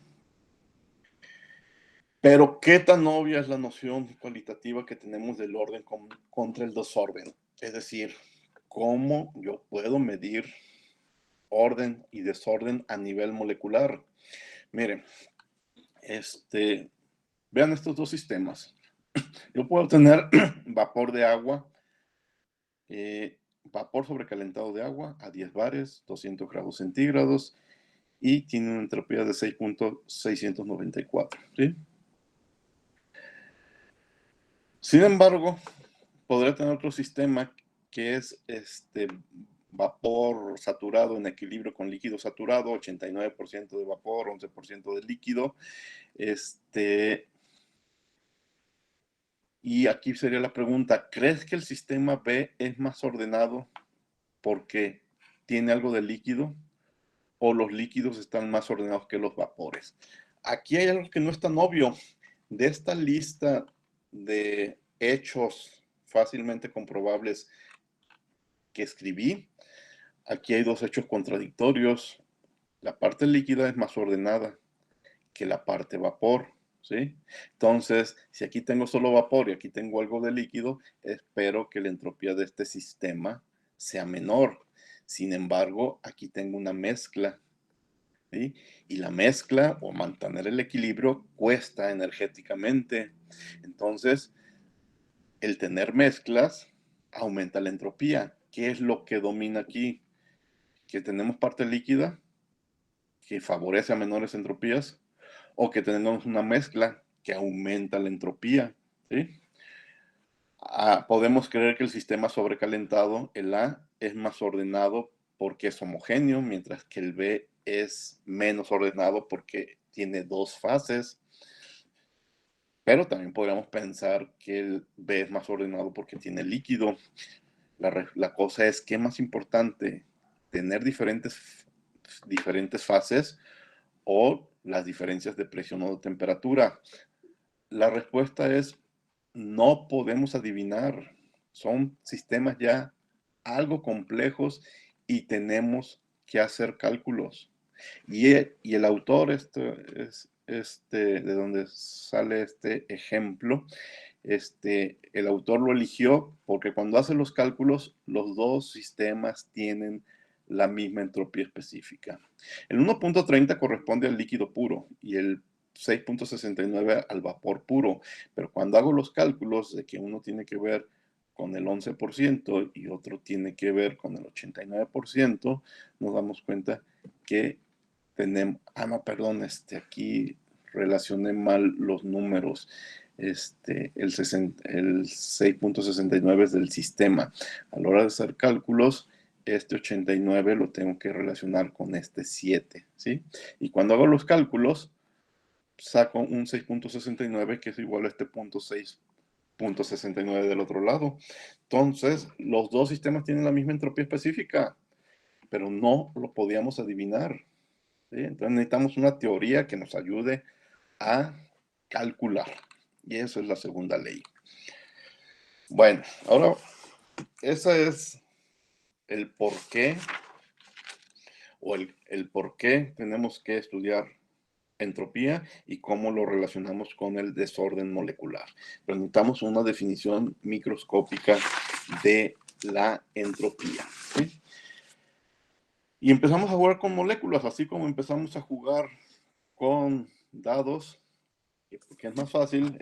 Pero, ¿qué tan obvia es la noción cualitativa que tenemos del orden contra el desorden? Es decir, ¿cómo yo puedo medir orden y desorden a nivel molecular? Miren, vean estos dos sistemas. Yo puedo tener vapor de agua, vapor sobrecalentado de agua a 10 bares, 200 grados centígrados, y tiene una entropía de 6.694, ¿sí? Sin embargo, podría tener otro sistema que es vapor saturado en equilibrio con líquido saturado, 89% de vapor, 11% de líquido. Y aquí sería la pregunta, ¿crees que el sistema B es más ordenado porque tiene algo de líquido o los líquidos están más ordenados que los vapores? Aquí hay algo que no es tan obvio. De esta lista de hechos fácilmente comprobables que escribí, aquí hay dos hechos contradictorios. La parte líquida es más ordenada que la parte vapor, ¿sí? Entonces, si aquí tengo solo vapor y aquí tengo algo de líquido, espero que la entropía de este sistema sea menor. Sin embargo, aquí tengo una mezcla, ¿sí? Y la mezcla o mantener el equilibrio cuesta energéticamente. Entonces, el tener mezclas aumenta la entropía. ¿Qué es lo que domina aquí? Que tenemos parte líquida que favorece a menores entropías o que tenemos una mezcla que aumenta la entropía, ¿sí? Podemos creer que el sistema sobrecalentado, el A, es más ordenado porque es homogéneo, mientras que el B es menos ordenado porque tiene dos fases. Pero también podríamos pensar que el B es más ordenado porque tiene líquido. La cosa es, ¿qué es más importante? ¿Tener diferentes fases o las diferencias de presión o de temperatura? La respuesta es, no podemos adivinar. Son sistemas ya algo complejos y tenemos que hacer cálculos. Y el autor, de donde sale este ejemplo, el autor lo eligió porque cuando hace los cálculos, los dos sistemas tienen la misma entropía específica. El 1.30 corresponde al líquido puro y el 6.69 al vapor puro, pero cuando hago los cálculos de que uno tiene que ver con el 11% y otro tiene que ver con el 89%, nos damos cuenta que tenemos, no, perdón, aquí relacioné mal los números. El 6.69 es del sistema. A la hora de hacer cálculos, este 89 lo tengo que relacionar con este 7, ¿sí? Y cuando hago los cálculos, saco un 6.69 que es igual a este punto 6.69 del otro lado. Entonces, los dos sistemas tienen la misma entropía específica, pero no lo podíamos adivinar, ¿sí? Entonces necesitamos una teoría que nos ayude a calcular. Y eso es la segunda ley. Bueno, ahora, ese es el por qué, o el por qué tenemos que estudiar entropía y cómo lo relacionamos con el desorden molecular. Pero necesitamos una definición microscópica de la entropía, ¿sí? Y empezamos a jugar con moléculas, así como empezamos a jugar con dados, porque es más fácil.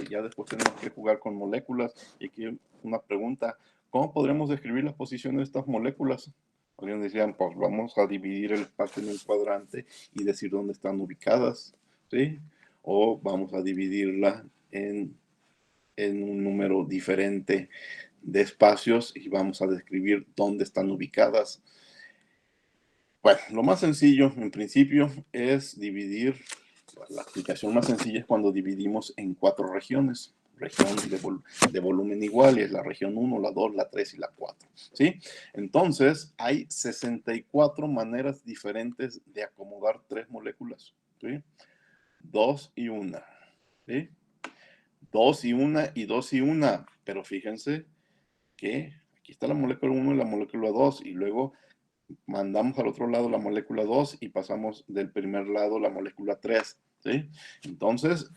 Ya después tenemos que jugar con moléculas. Y aquí una pregunta: ¿cómo podremos describir las posiciones de estas moléculas? Alguien decían, pues vamos a dividir el espacio en un cuadrante y decir dónde están ubicadas, ¿sí? O vamos a dividirla en un número diferente de espacios y vamos a describir dónde están ubicadas. Bueno, lo más sencillo en principio es dividir. La aplicación más sencilla es cuando dividimos en 4 regiones. Región de volumen igual, y es la región 1, la 2, la 3 y la 4, ¿sí? Entonces, hay 64 maneras diferentes de acomodar 3 moléculas, ¿sí? 2 y 1, ¿sí? 2 y 1 y 2 y 1, pero fíjense que aquí está la molécula 1 y la molécula 2, y luego mandamos al otro lado la molécula 2 y pasamos del primer lado la molécula 3, ¿sí? Entonces,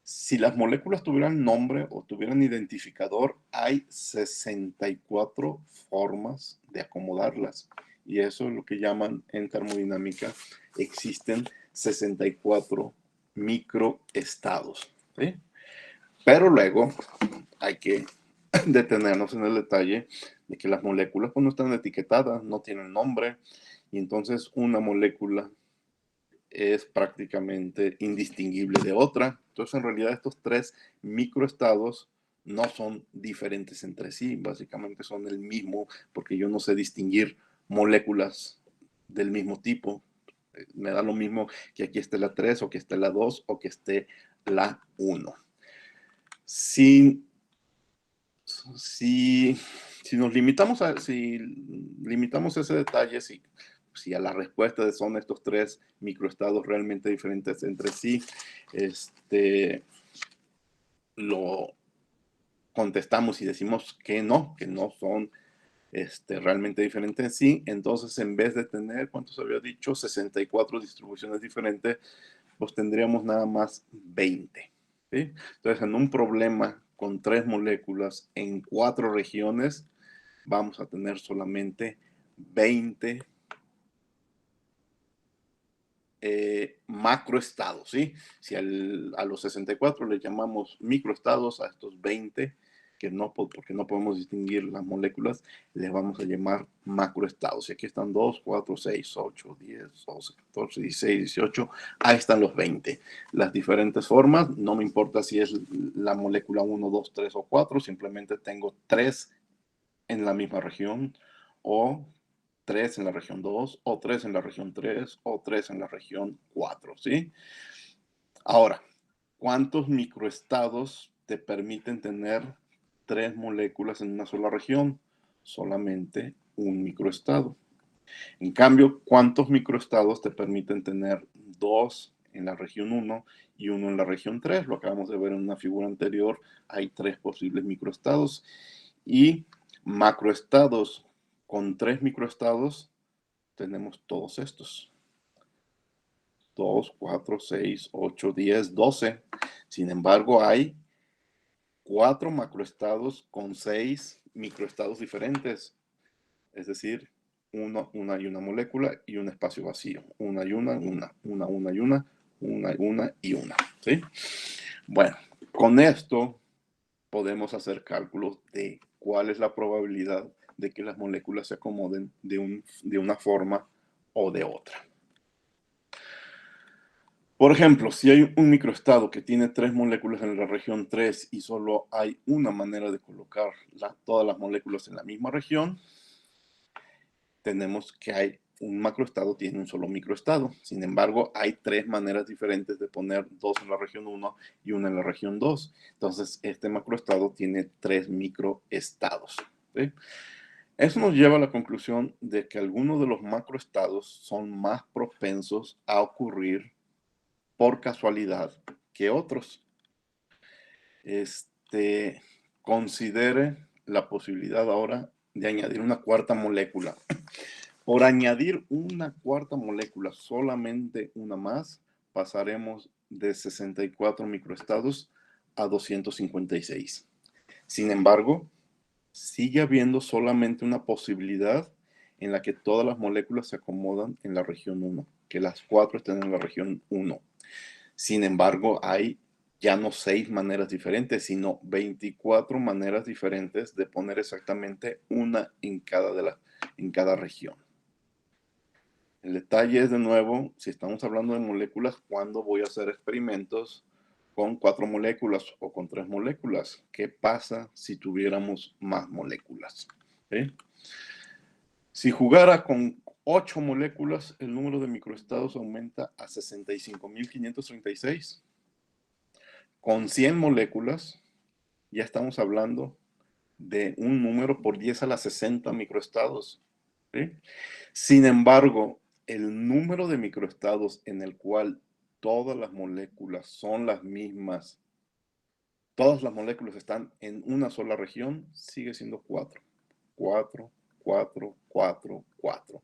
si las moléculas tuvieran nombre o tuvieran identificador, hay 64 formas de acomodarlas. Y eso es lo que llaman en termodinámica, existen 64 microestados, ¿sí? Pero luego hay que detenernos en el detalle de que las moléculas pues, no están etiquetadas, no tienen nombre, y entonces una molécula es prácticamente indistinguible de otra. Entonces, en realidad, estos 3 microestados no son diferentes entre sí, básicamente son el mismo, porque yo no sé distinguir moléculas del mismo tipo. Me da lo mismo que aquí esté la 3 o que esté la 2 o que esté la 1. Si nos limitamos limitamos ese detalle, si a la respuesta son estos 3 microestados realmente diferentes entre sí, lo contestamos y decimos que no son realmente diferentes en sí, entonces en vez de tener, ¿cuántos había dicho? 64 distribuciones diferentes, pues tendríamos nada más 20. ¿Sí? Entonces, en un problema con 3 moléculas en 4 regiones, vamos a tener solamente 20 macroestados, ¿sí? Si a los 64 le llamamos microestados, a estos 20, porque no podemos distinguir las moléculas, les vamos a llamar macroestados. Y aquí están 2, 4, 6, 8, 10, 12, 14, 16, 18. Ahí están los 20. Las diferentes formas, no me importa si es la molécula 1, 2, 3 o 4, simplemente tengo 3 en la misma región, o 3 en la región 2, o 3 en la región 3, o 3 en la región 4, ¿sí? Ahora, ¿cuántos microestados te permiten tener 3 moléculas en una sola región? Solamente un microestado. En cambio, ¿cuántos microestados te permiten tener 2 en la región 1 y 1 en la región 3? Lo acabamos de ver en una figura anterior. Hay 3 posibles microestados. Y macroestados, con 3 microestados tenemos todos estos: 2, 4, 6, 8, 10, 12. Sin embargo, hay 4 macroestados con 6 microestados diferentes, es decir, una y una molécula y un espacio vacío, una y una y una, ¿sí? Bueno, con esto podemos hacer cálculos de cuál es la probabilidad de que las moléculas se acomoden de una forma o de otra. Por ejemplo, si hay un microestado que tiene 3 moléculas en la región 3 y solo hay una manera de colocar todas las moléculas en la misma región, tenemos que hay un macroestado tiene un solo microestado. Sin embargo, hay 3 maneras diferentes de poner 2 en la región 1 y 1 en la región 2. Entonces, este macroestado tiene 3 microestados, ¿sí? Eso nos lleva a la conclusión de que algunos de los macroestados son más propensos a ocurrir por casualidad que otros. Considere la posibilidad ahora de añadir una cuarta molécula. Por añadir una cuarta molécula, solamente una más, pasaremos de 64 microestados a 256. Sin embargo, sigue habiendo solamente una posibilidad en la que todas las moléculas se acomodan en la región 1, que las 4 estén en la región 1. Sin embargo, hay ya no 6 maneras diferentes, sino 24 maneras diferentes de poner exactamente una en cada región. El detalle es, de nuevo, si estamos hablando de moléculas, ¿cuándo voy a hacer experimentos con 4 moléculas o con 3 moléculas? ¿Qué pasa si tuviéramos más moléculas? ¿Sí? Si jugara con 8 moléculas, el número de microestados aumenta a 65.536. Con 100 moléculas, ya estamos hablando de un número por 10 a la 60 microestados. ¿Sí? Sin embargo, el número de microestados en el cual todas las moléculas son las mismas, todas las moléculas están en una sola región, sigue siendo 4. 4, 4, 4, 4.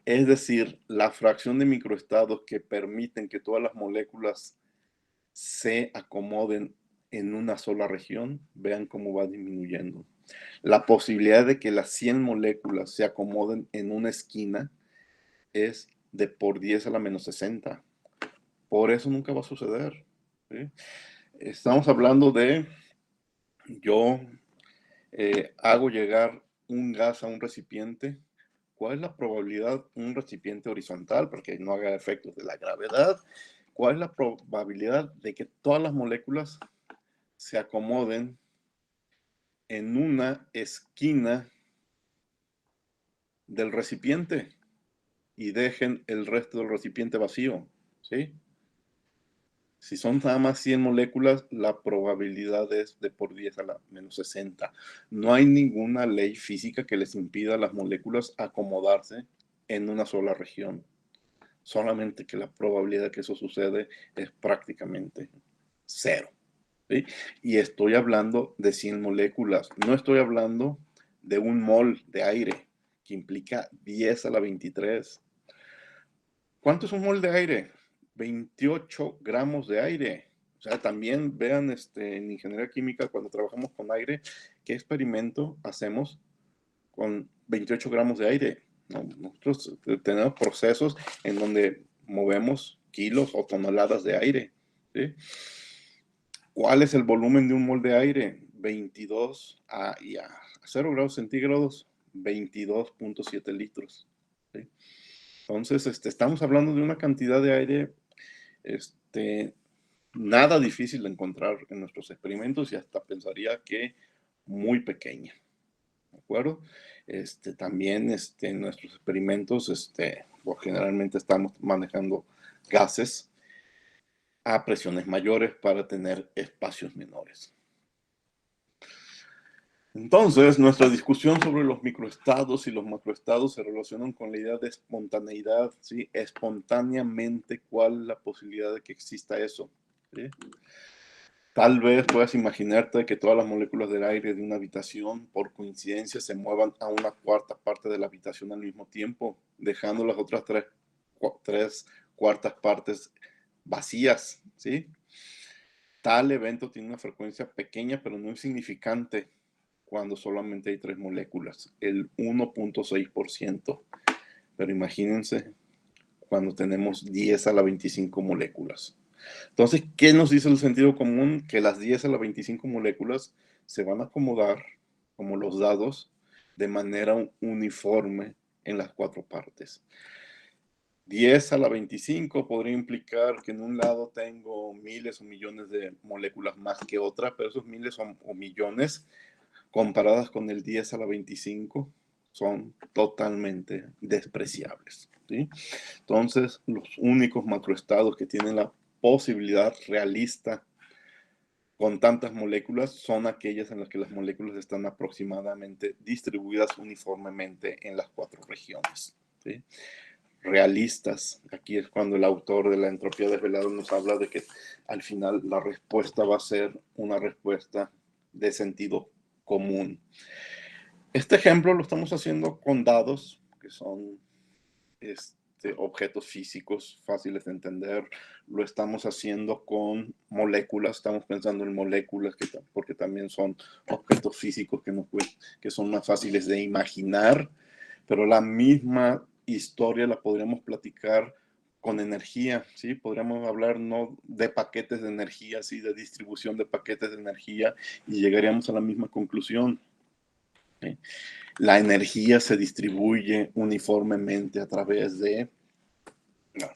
Es decir, la fracción de microestados que permiten que todas las moléculas se acomoden en una sola región, vean cómo va disminuyendo. La posibilidad de que las 100 moléculas se acomoden en una esquina es de por 10 a la menos 60. Por eso nunca va a suceder. ¿Sí? Estamos hablando de yo hago llegar un gas a un recipiente. ¿Cuál es la probabilidad? Un recipiente horizontal, porque no haga efectos de la gravedad. ¿Cuál es la probabilidad de que todas las moléculas se acomoden en una esquina del recipiente y dejen el resto del recipiente vacío? ¿Sí? Si son nada más 100 moléculas, la probabilidad es de por 10 a la menos 60. No hay ninguna ley física que les impida a las moléculas acomodarse en una sola región. Solamente que la probabilidad de que eso sucede es prácticamente cero. ¿Sí? Y estoy hablando de 100 moléculas. No estoy hablando de un mol de aire, que implica 10 a la 23. ¿Cuánto es un mol de aire? 28 gramos de aire. O sea, también vean en ingeniería química, cuando trabajamos con aire, ¿qué experimento hacemos con 28 gramos de aire? ¿No? Nosotros tenemos procesos en donde movemos kilos o toneladas de aire. ¿Sí? ¿Cuál es el volumen de un mol de aire? 22 a 0 grados centígrados, 22.7 litros. ¿Sí? Entonces, estamos hablando de una cantidad de aire nada difícil de encontrar en nuestros experimentos y hasta pensaría que muy pequeña. ¿De acuerdo? También en nuestros experimentos, pues generalmente estamos manejando gases a presiones mayores para tener espacios menores. Entonces, nuestra discusión sobre los microestados y los macroestados se relacionan con la idea de espontaneidad, ¿sí? Espontáneamente, ¿cuál es la posibilidad de que exista eso? ¿Sí? Tal vez puedas imaginarte que todas las moléculas del aire de una habitación, por coincidencia, se muevan a una cuarta parte de la habitación al mismo tiempo, dejando las otras tres cuartas partes vacías, ¿sí? Tal evento tiene una frecuencia pequeña, pero no insignificante, cuando solamente hay 3 moléculas, el 1.6%. Pero imagínense cuando tenemos 10 a la 25 moléculas. Entonces, ¿qué nos dice el sentido común? Que las 10 a la 25 moléculas se van a acomodar, como los dados, de manera uniforme en las 4 partes. 10 a la 25 podría implicar que en un lado tengo miles o millones de moléculas más que otra, pero esos miles o millones comparadas con el 10 a la 25 son totalmente despreciables. ¿Sí? Entonces, los únicos macroestados que tienen la posibilidad realista con tantas moléculas son aquellas en las que las moléculas están aproximadamente distribuidas uniformemente en las 4 regiones. ¿Sí? Realistas, aquí es cuando el autor de la entropía desvelada nos habla de que al final la respuesta va a ser una respuesta de sentido común. Este ejemplo lo estamos haciendo con dados que son objetos físicos fáciles de entender. Lo estamos haciendo con moléculas, estamos pensando en moléculas porque también son objetos físicos que son más fáciles de imaginar, pero la misma historia la podríamos platicar con energía, ¿sí? Podríamos hablar no de paquetes de energía, sí, de distribución de paquetes de energía, y llegaríamos a la misma conclusión, ¿sí? La energía se distribuye uniformemente a través de,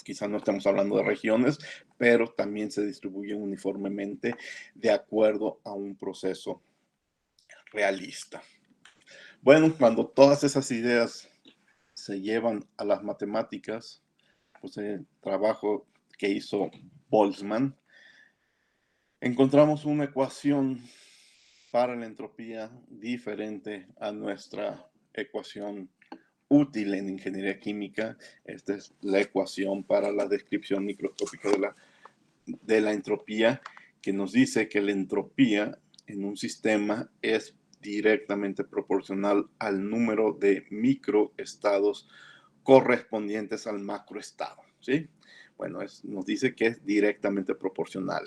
quizás no estamos hablando de regiones, pero también se distribuye uniformemente de acuerdo a un proceso realista. Bueno, cuando todas esas ideas se llevan a las matemáticas, pues el trabajo que hizo Boltzmann, encontramos una ecuación para la entropía diferente a nuestra ecuación útil en ingeniería química. Esta es la ecuación para la descripción microscópica de la entropía, que nos dice que la entropía en un sistema es directamente proporcional al número de microestados correspondientes al macroestado, ¿sí? Bueno, nos dice que es directamente proporcional.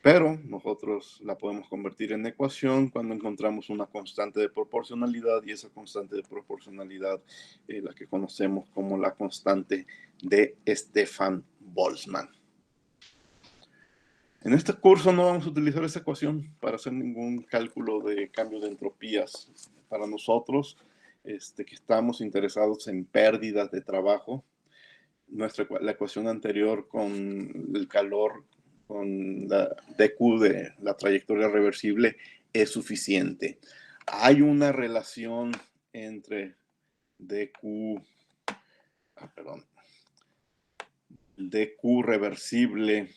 Pero nosotros la podemos convertir en ecuación cuando encontramos una constante de proporcionalidad, y esa constante de proporcionalidad es la que conocemos como la constante de Stefan Boltzmann. En este curso no vamos a utilizar esa ecuación para hacer ningún cálculo de cambio de entropías. Para nosotros, que estamos interesados en pérdidas de trabajo, la ecuación anterior con el calor, con la dq de la trayectoria reversible, es suficiente. Hay una relación entre dq reversible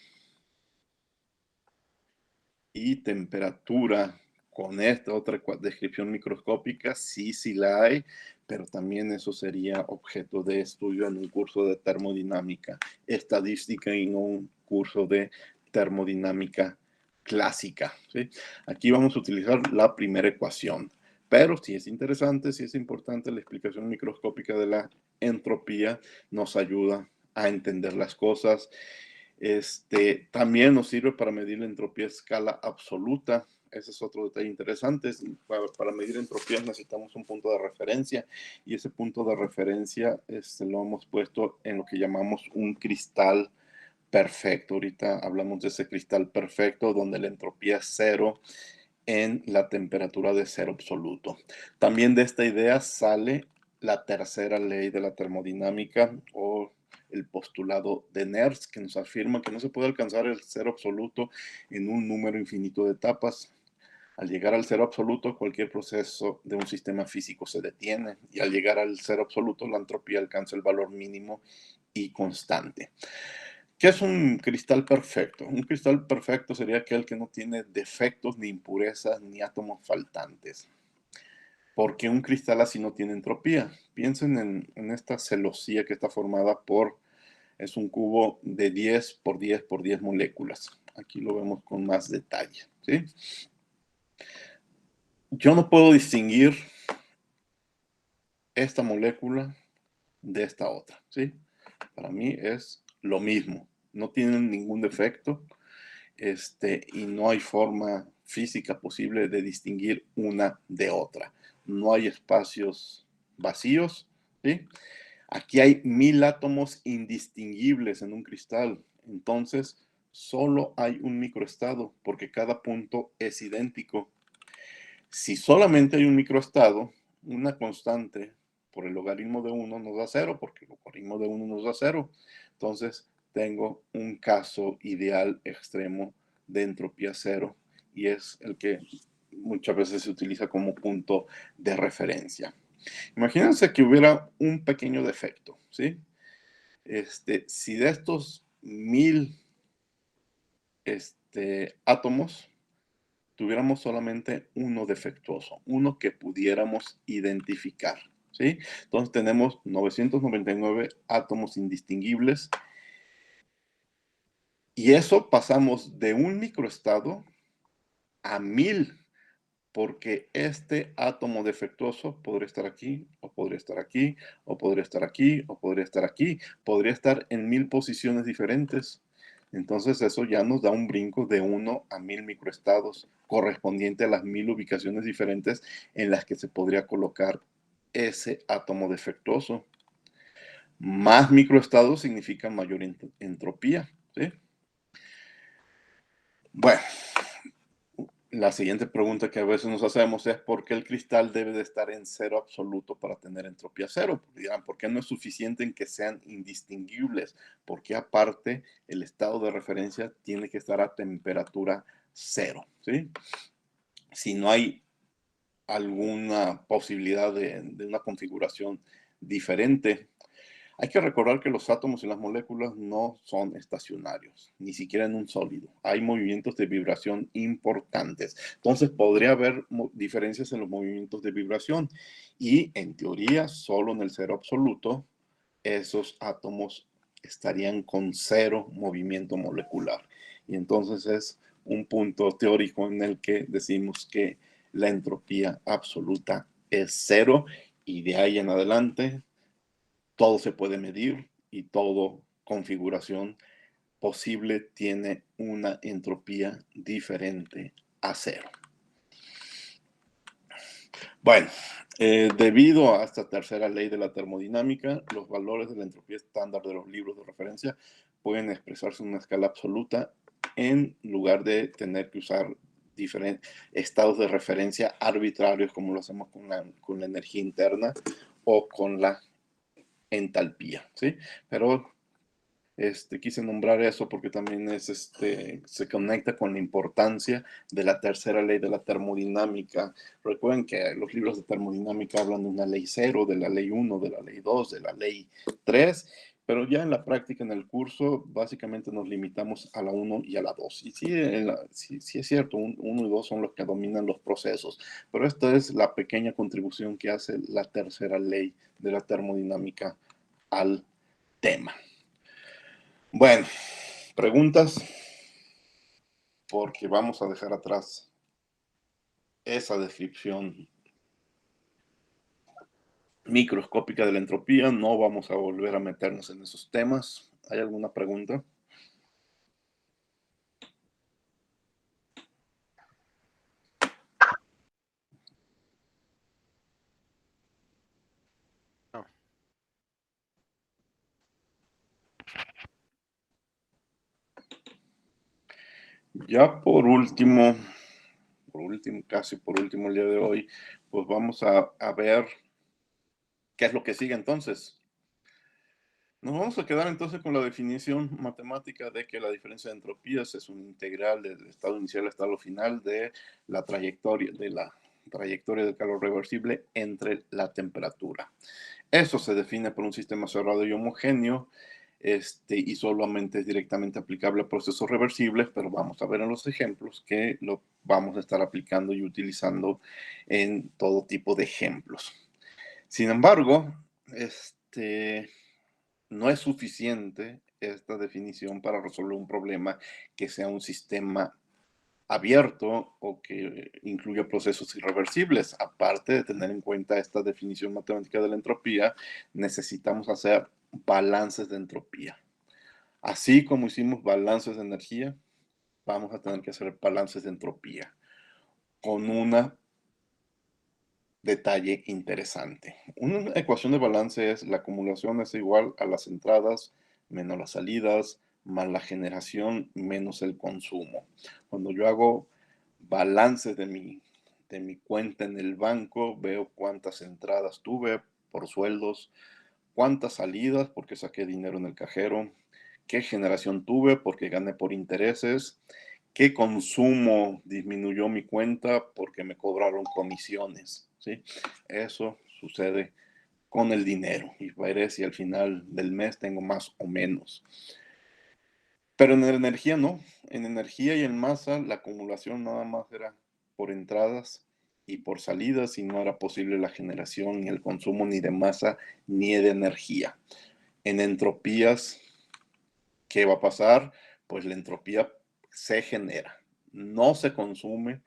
y temperatura con esta otra descripción microscópica. Sí la hay, pero también eso sería objeto de estudio en un curso de termodinámica estadística y no un curso de termodinámica clásica, ¿sí? Aquí vamos a utilizar la primera ecuación, pero sí es interesante, sí es importante, la explicación microscópica de la entropía nos ayuda a entender las cosas. También nos sirve para medir la entropía a escala absoluta. Ese es otro detalle interesante. Para medir entropías necesitamos un punto de referencia, y ese punto de referencia lo hemos puesto en lo que llamamos un cristal perfecto. Ahorita hablamos de ese cristal perfecto donde la entropía es cero en la temperatura de cero absoluto. También de esta idea sale la tercera ley de la termodinámica, o el postulado de Nernst, que nos afirma que no se puede alcanzar el cero absoluto en un número infinito de etapas. Al llegar al cero absoluto, cualquier proceso de un sistema físico se detiene, y al llegar al cero absoluto, la entropía alcanza el valor mínimo y constante. ¿Qué es un cristal perfecto? Un cristal perfecto sería aquel que no tiene defectos, ni impurezas, ni átomos faltantes. Porque un cristal así no tiene entropía. Piensen en esta celosía que está formada es un cubo de 10 por 10 por 10 moléculas. Aquí lo vemos con más detalle, ¿sí? Yo no puedo distinguir esta molécula de esta otra, ¿sí? Para mí es lo mismo. No tienen ningún defecto, y no hay forma física posible de distinguir una de otra. No hay espacios vacíos, ¿sí? Aquí hay 1000 átomos indistinguibles en un cristal. Entonces, solo hay un microestado porque cada punto es idéntico. Si solamente hay un microestado, una constante por el logaritmo de 1 nos da 0, porque el logaritmo de 1 nos da 0. Entonces, tengo un caso ideal extremo de entropía 0, y es el que muchas veces se utiliza como punto de referencia. Imagínense que hubiera un pequeño defecto, ¿sí? Si de estos 1000 átomos tuviéramos solamente uno defectuoso, uno que pudiéramos identificar, ¿sí? Entonces tenemos 999 átomos indistinguibles, y eso pasamos de un microestado a 1000 porque este átomo defectuoso podría estar aquí, o podría estar aquí, o podría estar aquí, o podría estar aquí, podría estar en 1000 posiciones diferentes. Entonces eso ya nos da un brinco de 1 a 1000 microestados, correspondiente a las 1000 ubicaciones diferentes en las que se podría colocar ese átomo defectuoso. Más microestados significa mayor entropía, ¿sí? Bueno, la siguiente pregunta que a veces nos hacemos es ¿por qué el cristal debe de estar en cero absoluto para tener entropía cero? Dirán, ¿por qué no es suficiente en que sean indistinguibles? ¿Por qué aparte el estado de referencia tiene que estar a temperatura cero? ¿Sí? Si no hay alguna posibilidad de una configuración diferente. Hay que recordar que los átomos y las moléculas no son estacionarios, ni siquiera en un sólido. Hay movimientos de vibración importantes. Entonces podría haber diferencias en los movimientos de vibración y en teoría solo en el cero absoluto esos átomos estarían con cero movimiento molecular. Y entonces es un punto teórico en el que decimos que la entropía absoluta es cero y de ahí en adelante todo se puede medir y toda configuración posible tiene una entropía diferente a cero. Bueno, debido a esta tercera ley de la termodinámica, los valores de la entropía estándar de los libros de referencia pueden expresarse en una escala absoluta en lugar de tener que usar diferentes estados de referencia arbitrarios como lo hacemos con la energía interna o con la entalpía, ¿sí? Pero quise nombrar eso porque también se conecta con la importancia de la tercera ley de la termodinámica. Recuerden que los libros de termodinámica hablan de una ley 0, de la ley 1, de la ley 2, de la ley 3, pero ya en la práctica, en el curso, básicamente nos limitamos a la 1 y a la 2. Y sí es cierto, 1 y 2 son los que dominan los procesos, pero esta es la pequeña contribución que hace la tercera ley de la termodinámica al tema. Bueno, preguntas, porque vamos a dejar atrás esa descripción microscópica de la entropía. No vamos a volver a meternos en esos temas. ¿Hay alguna pregunta? No. Ya casi por último el día de hoy, pues vamos a ver qué es lo que sigue entonces. Nos vamos a quedar entonces con la definición matemática de que la diferencia de entropías es un integral del estado inicial al estado final de la trayectoria del calor reversible entre la temperatura. Eso se define por un sistema cerrado y homogéneo, y solamente es directamente aplicable a procesos reversibles, pero vamos a ver en los ejemplos que lo vamos a estar aplicando y utilizando en todo tipo de ejemplos. Sin embargo, no es suficiente esta definición para resolver un problema que sea un sistema abierto o que incluya procesos irreversibles. Aparte de tener en cuenta esta definición matemática de la entropía, necesitamos hacer balances de entropía. Así como hicimos balances de energía, vamos a tener que hacer balances de entropía con un detalle interesante. Una ecuación de balance es la acumulación es igual a las entradas menos las salidas más la generación menos el consumo. Cuando yo hago balance de mi cuenta en el banco, veo cuántas entradas tuve por sueldos, cuántas salidas porque saqué dinero en el cajero, qué generación tuve porque gané por intereses, qué consumo disminuyó mi cuenta porque me cobraron comisiones, ¿sí? Eso sucede con el dinero y veré si al final del mes tengo más o menos. Pero en energía no, en energía y en masa la acumulación nada más era por entradas y por salidas y no era posible la generación ni el consumo ni de masa ni de energía. En entropías, ¿qué va a pasar? Pues la entropía se genera, no se consume,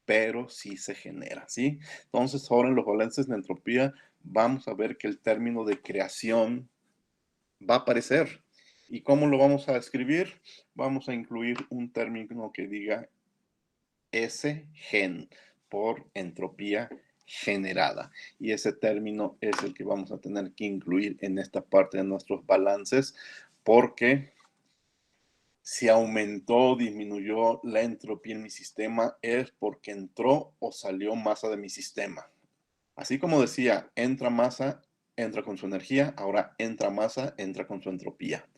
pero sí se genera, ¿sí? Entonces, ahora en los balances de entropía vamos a ver que el término de creación va a aparecer. ¿Y cómo lo vamos a escribir? Vamos a incluir un término que diga S gen por entropía generada. Y ese término es el que vamos a tener que incluir en esta parte de nuestros balances, porque si aumentó o disminuyó la entropía en mi sistema es porque entró o salió masa de mi sistema. Así como decía, entra masa, entra con su energía, ahora entra masa, entra con su entropía.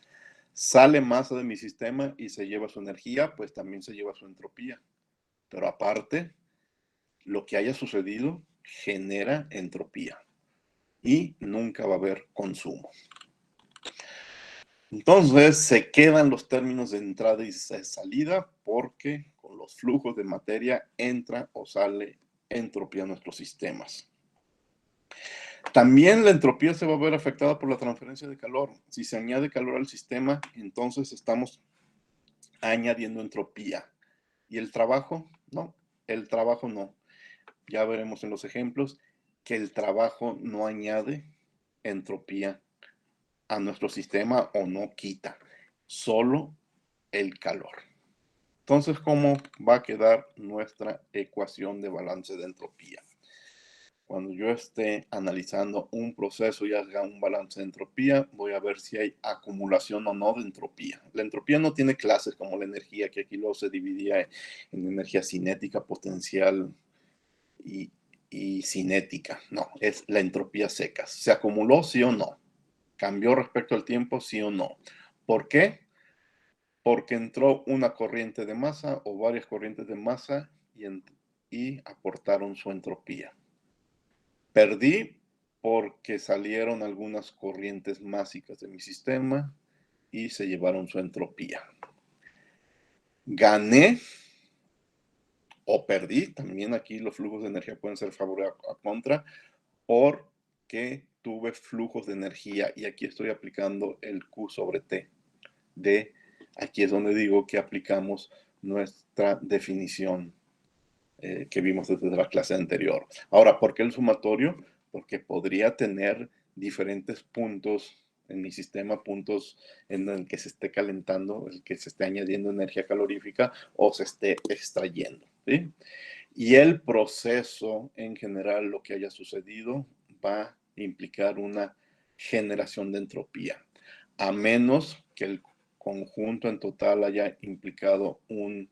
Sale masa de mi sistema y se lleva su energía, pues también se lleva su entropía. Pero aparte, lo que haya sucedido genera entropía y nunca va a haber consumo. Entonces se quedan los términos de entrada y salida porque con los flujos de materia entra o sale entropía a nuestros sistemas. También la entropía se va a ver afectada por la transferencia de calor. Si se añade calor al sistema, entonces estamos añadiendo entropía. ¿Y el trabajo? No, el trabajo no. Ya veremos en los ejemplos que el trabajo no añade entropía a nuestro sistema o no quita, solo el calor. Entonces, ¿cómo va a quedar nuestra ecuación de balance de entropía? Cuando yo esté analizando un proceso y haga un balance de entropía, voy a ver si hay acumulación o no de entropía. La entropía no tiene clases como la energía, que aquí luego se dividía en energía cinética, potencial y cinética. No, es la entropía seca. ¿Se acumuló, sí o no? ¿Cambió respecto al tiempo, sí o no? ¿Por qué? Porque entró una corriente de masa o varias corrientes de masa y aportaron su entropía. Perdí porque salieron algunas corrientes másicas de mi sistema y se llevaron su entropía. Gané o perdí, también aquí los flujos de energía pueden ser favorable a contra, porque tuve flujos de energía y aquí estoy aplicando el Q sobre T. Aquí es donde digo que aplicamos nuestra definición que vimos desde la clase anterior. Ahora, ¿por qué el sumatorio? Porque podría tener diferentes puntos en mi sistema, puntos en el que se esté calentando, el que se esté añadiendo energía calorífica o se esté extrayendo, ¿sí? Y el proceso en general, lo que haya sucedido, va a implicar una generación de entropía, a menos que el conjunto en total haya implicado un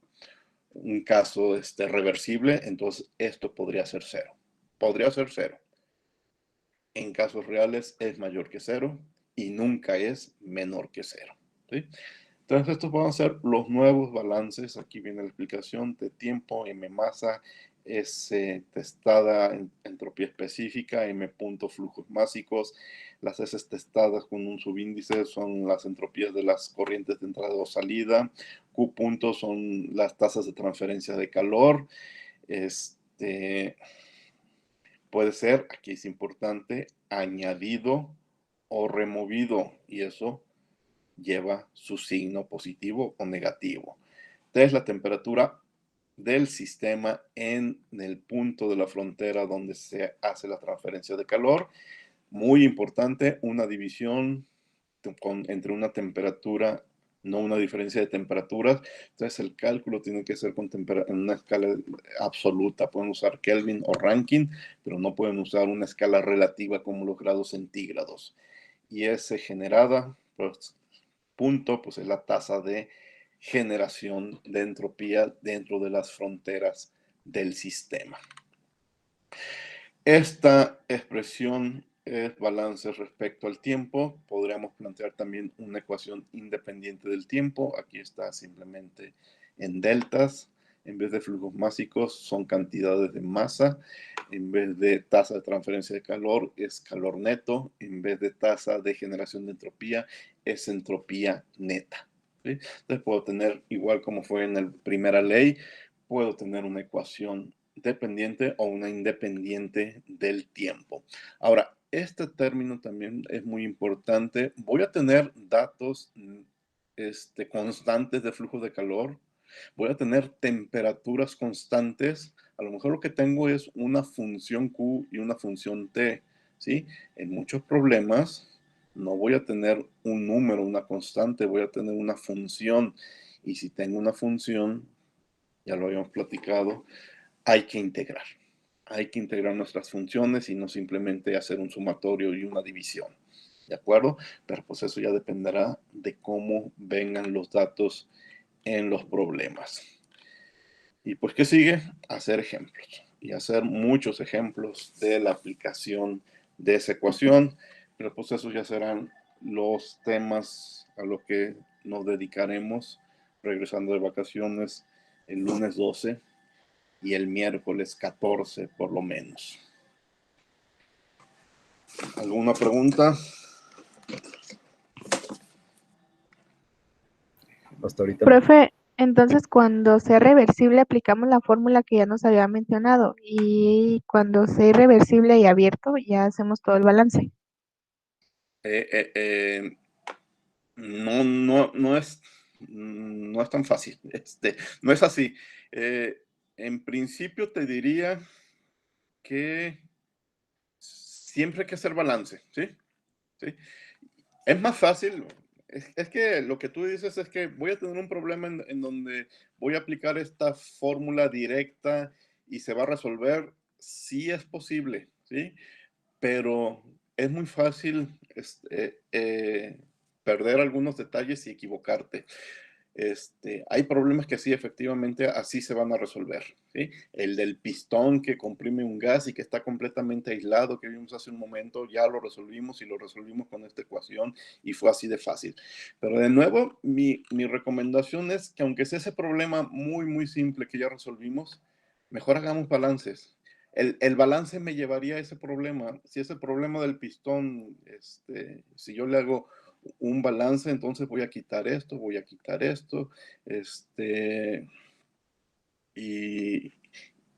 caso reversible, entonces esto podría ser cero. Podría ser cero. En casos reales es mayor que cero y nunca es menor que cero, ¿sí? Entonces estos van a ser los nuevos balances. Aquí viene la explicación de tiempo, M masa, S testada, entropía específica, M punto flujos másicos. Las S testadas con un subíndice son las entropías de las corrientes de entrada o salida. Q punto son las tasas de transferencia de calor. Puede ser, aquí es importante, añadido o removido, y eso lleva su signo positivo o negativo. Entonces, la temperatura del sistema en el punto de la frontera donde se hace la transferencia de calor. Muy importante, una división entre una temperatura, no una diferencia de temperaturas. Entonces, el cálculo tiene que ser en una escala absoluta. Pueden usar Kelvin o Rankine, pero no pueden usar una escala relativa como los grados centígrados. Y S generada, pues, punto, pues es la tasa de generación de entropía dentro de las fronteras del sistema. Esta expresión es balance respecto al tiempo. Podríamos plantear también una ecuación independiente del tiempo. Aquí está simplemente en deltas. En vez de flujos másicos son cantidades de masa. En vez de tasa de transferencia de calor es calor neto. En vez de tasa de generación de entropía es entropía neta, ¿sí? Entonces puedo tener, igual como fue en la primera ley, puedo tener una ecuación dependiente o una independiente del tiempo. Ahora, este término también es muy importante. Voy a tener datos constantes de flujo de calor. Voy a tener temperaturas constantes, A lo mejor lo que tengo es una función Q y una función T, ¿sí? En muchos problemas no voy a tener un número, una constante, voy a tener una función. Y si tengo una función, ya lo habíamos platicado, hay que integrar. Hay que integrar nuestras funciones y no simplemente hacer un sumatorio y una división. ¿De acuerdo? Pero pues eso ya dependerá de cómo vengan los datos en los problemas. Y pues, ¿qué sigue? Hacer ejemplos. Y hacer muchos ejemplos de la aplicación de esa ecuación. Pero pues esos ya serán los temas a los que nos dedicaremos regresando de vacaciones el lunes 12 y el miércoles 14 por lo menos. ¿Alguna pregunta? Hasta ahorita. Profe, entonces cuando sea reversible aplicamos la fórmula que ya nos había mencionado y cuando sea irreversible y abierto ya hacemos todo el balance. No es tan fácil. No es así. En principio te diría que siempre hay que hacer balance, ¿sí? ¿Sí? Es más fácil. Es que lo que tú dices es que voy a tener un problema en donde voy a aplicar esta fórmula directa y se va a resolver. Sí es posible, ¿sí? Pero es muy fácil perder algunos detalles y equivocarte. Hay problemas que sí, efectivamente, así se van a resolver, ¿sí? El del pistón que comprime un gas y que está completamente aislado, que vimos hace un momento, ya lo resolvimos y lo resolvimos con esta ecuación y fue así de fácil. Pero de nuevo, mi recomendación es que aunque sea ese problema muy, muy simple que ya resolvimos, mejor hagamos balances. El balance me llevaría a ese problema. Si ese problema del pistón, si yo le hago un balance, entonces voy a quitar esto, y,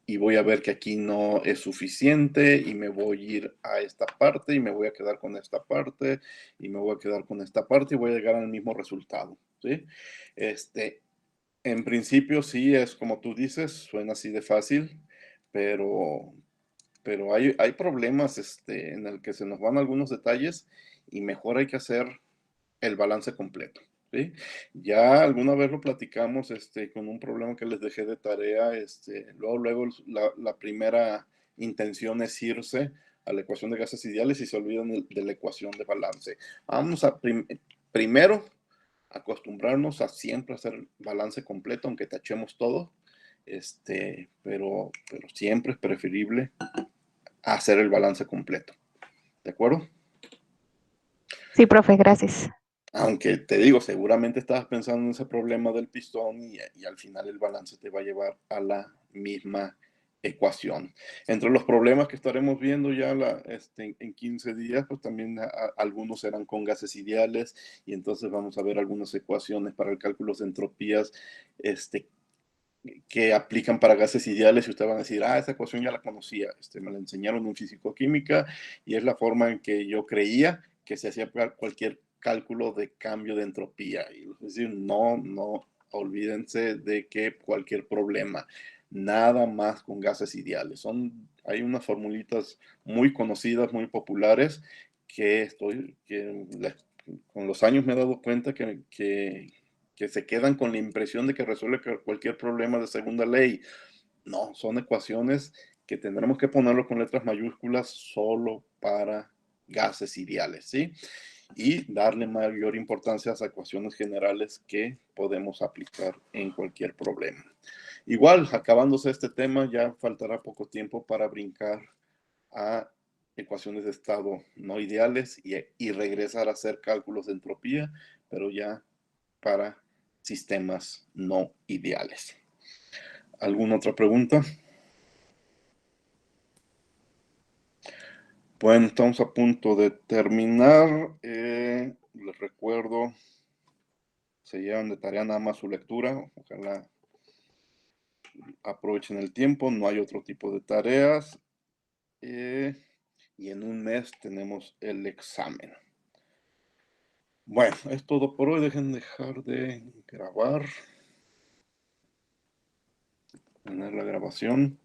y voy a ver que aquí no es suficiente y me voy a ir a esta parte y me voy a quedar con esta parte y me voy a quedar con esta parte y voy a llegar al mismo resultado, ¿sí? En principio sí es como tú dices, suena así de fácil, pero, pero hay problemas en el que se nos van algunos detalles y mejor hay que hacer el balance completo, ¿sí? Ya alguna vez lo platicamos con un problema que les dejé de tarea. Luego la primera intención es irse a la ecuación de gases ideales y se olvidan de la ecuación de balance. Vamos a primero acostumbrarnos a siempre hacer balance completo, aunque tachemos todo, pero siempre es preferible hacer el balance completo. ¿De acuerdo? Sí, profe, gracias. Aunque te digo, seguramente estabas pensando en ese problema del pistón y al final el balance te va a llevar a la misma ecuación. Entre los problemas que estaremos viendo ya en 15 días, pues también algunos serán con gases ideales y entonces vamos a ver algunas ecuaciones para el cálculo de entropías que aplican para gases ideales y ustedes van a decir, esa ecuación ya la conocía, me la enseñaron en físico-química y es la forma en que yo creía que se hacía cualquier cálculo de cambio de entropía. Y es decir, no olvídense de que cualquier problema, nada más con gases ideales. Hay unas formulitas muy conocidas, muy populares, con los años me he dado cuenta que se quedan con la impresión de que resuelve cualquier problema de segunda ley. No, son ecuaciones que tendremos que ponerlo con letras mayúsculas solo para gases ideales, ¿sí? Y darle mayor importancia a las ecuaciones generales que podemos aplicar en cualquier problema. Igual, acabándose este tema, ya faltará poco tiempo para brincar a ecuaciones de estado no ideales y regresar a hacer cálculos de entropía, pero ya para sistemas no ideales. ¿Alguna otra pregunta? Bueno, estamos a punto de terminar. Les recuerdo, se llevan de tarea nada más su lectura. Ojalá aprovechen el tiempo, no hay otro tipo de tareas. Y en un mes tenemos el examen. Bueno, es todo por hoy. Dejar de grabar. Poner la grabación.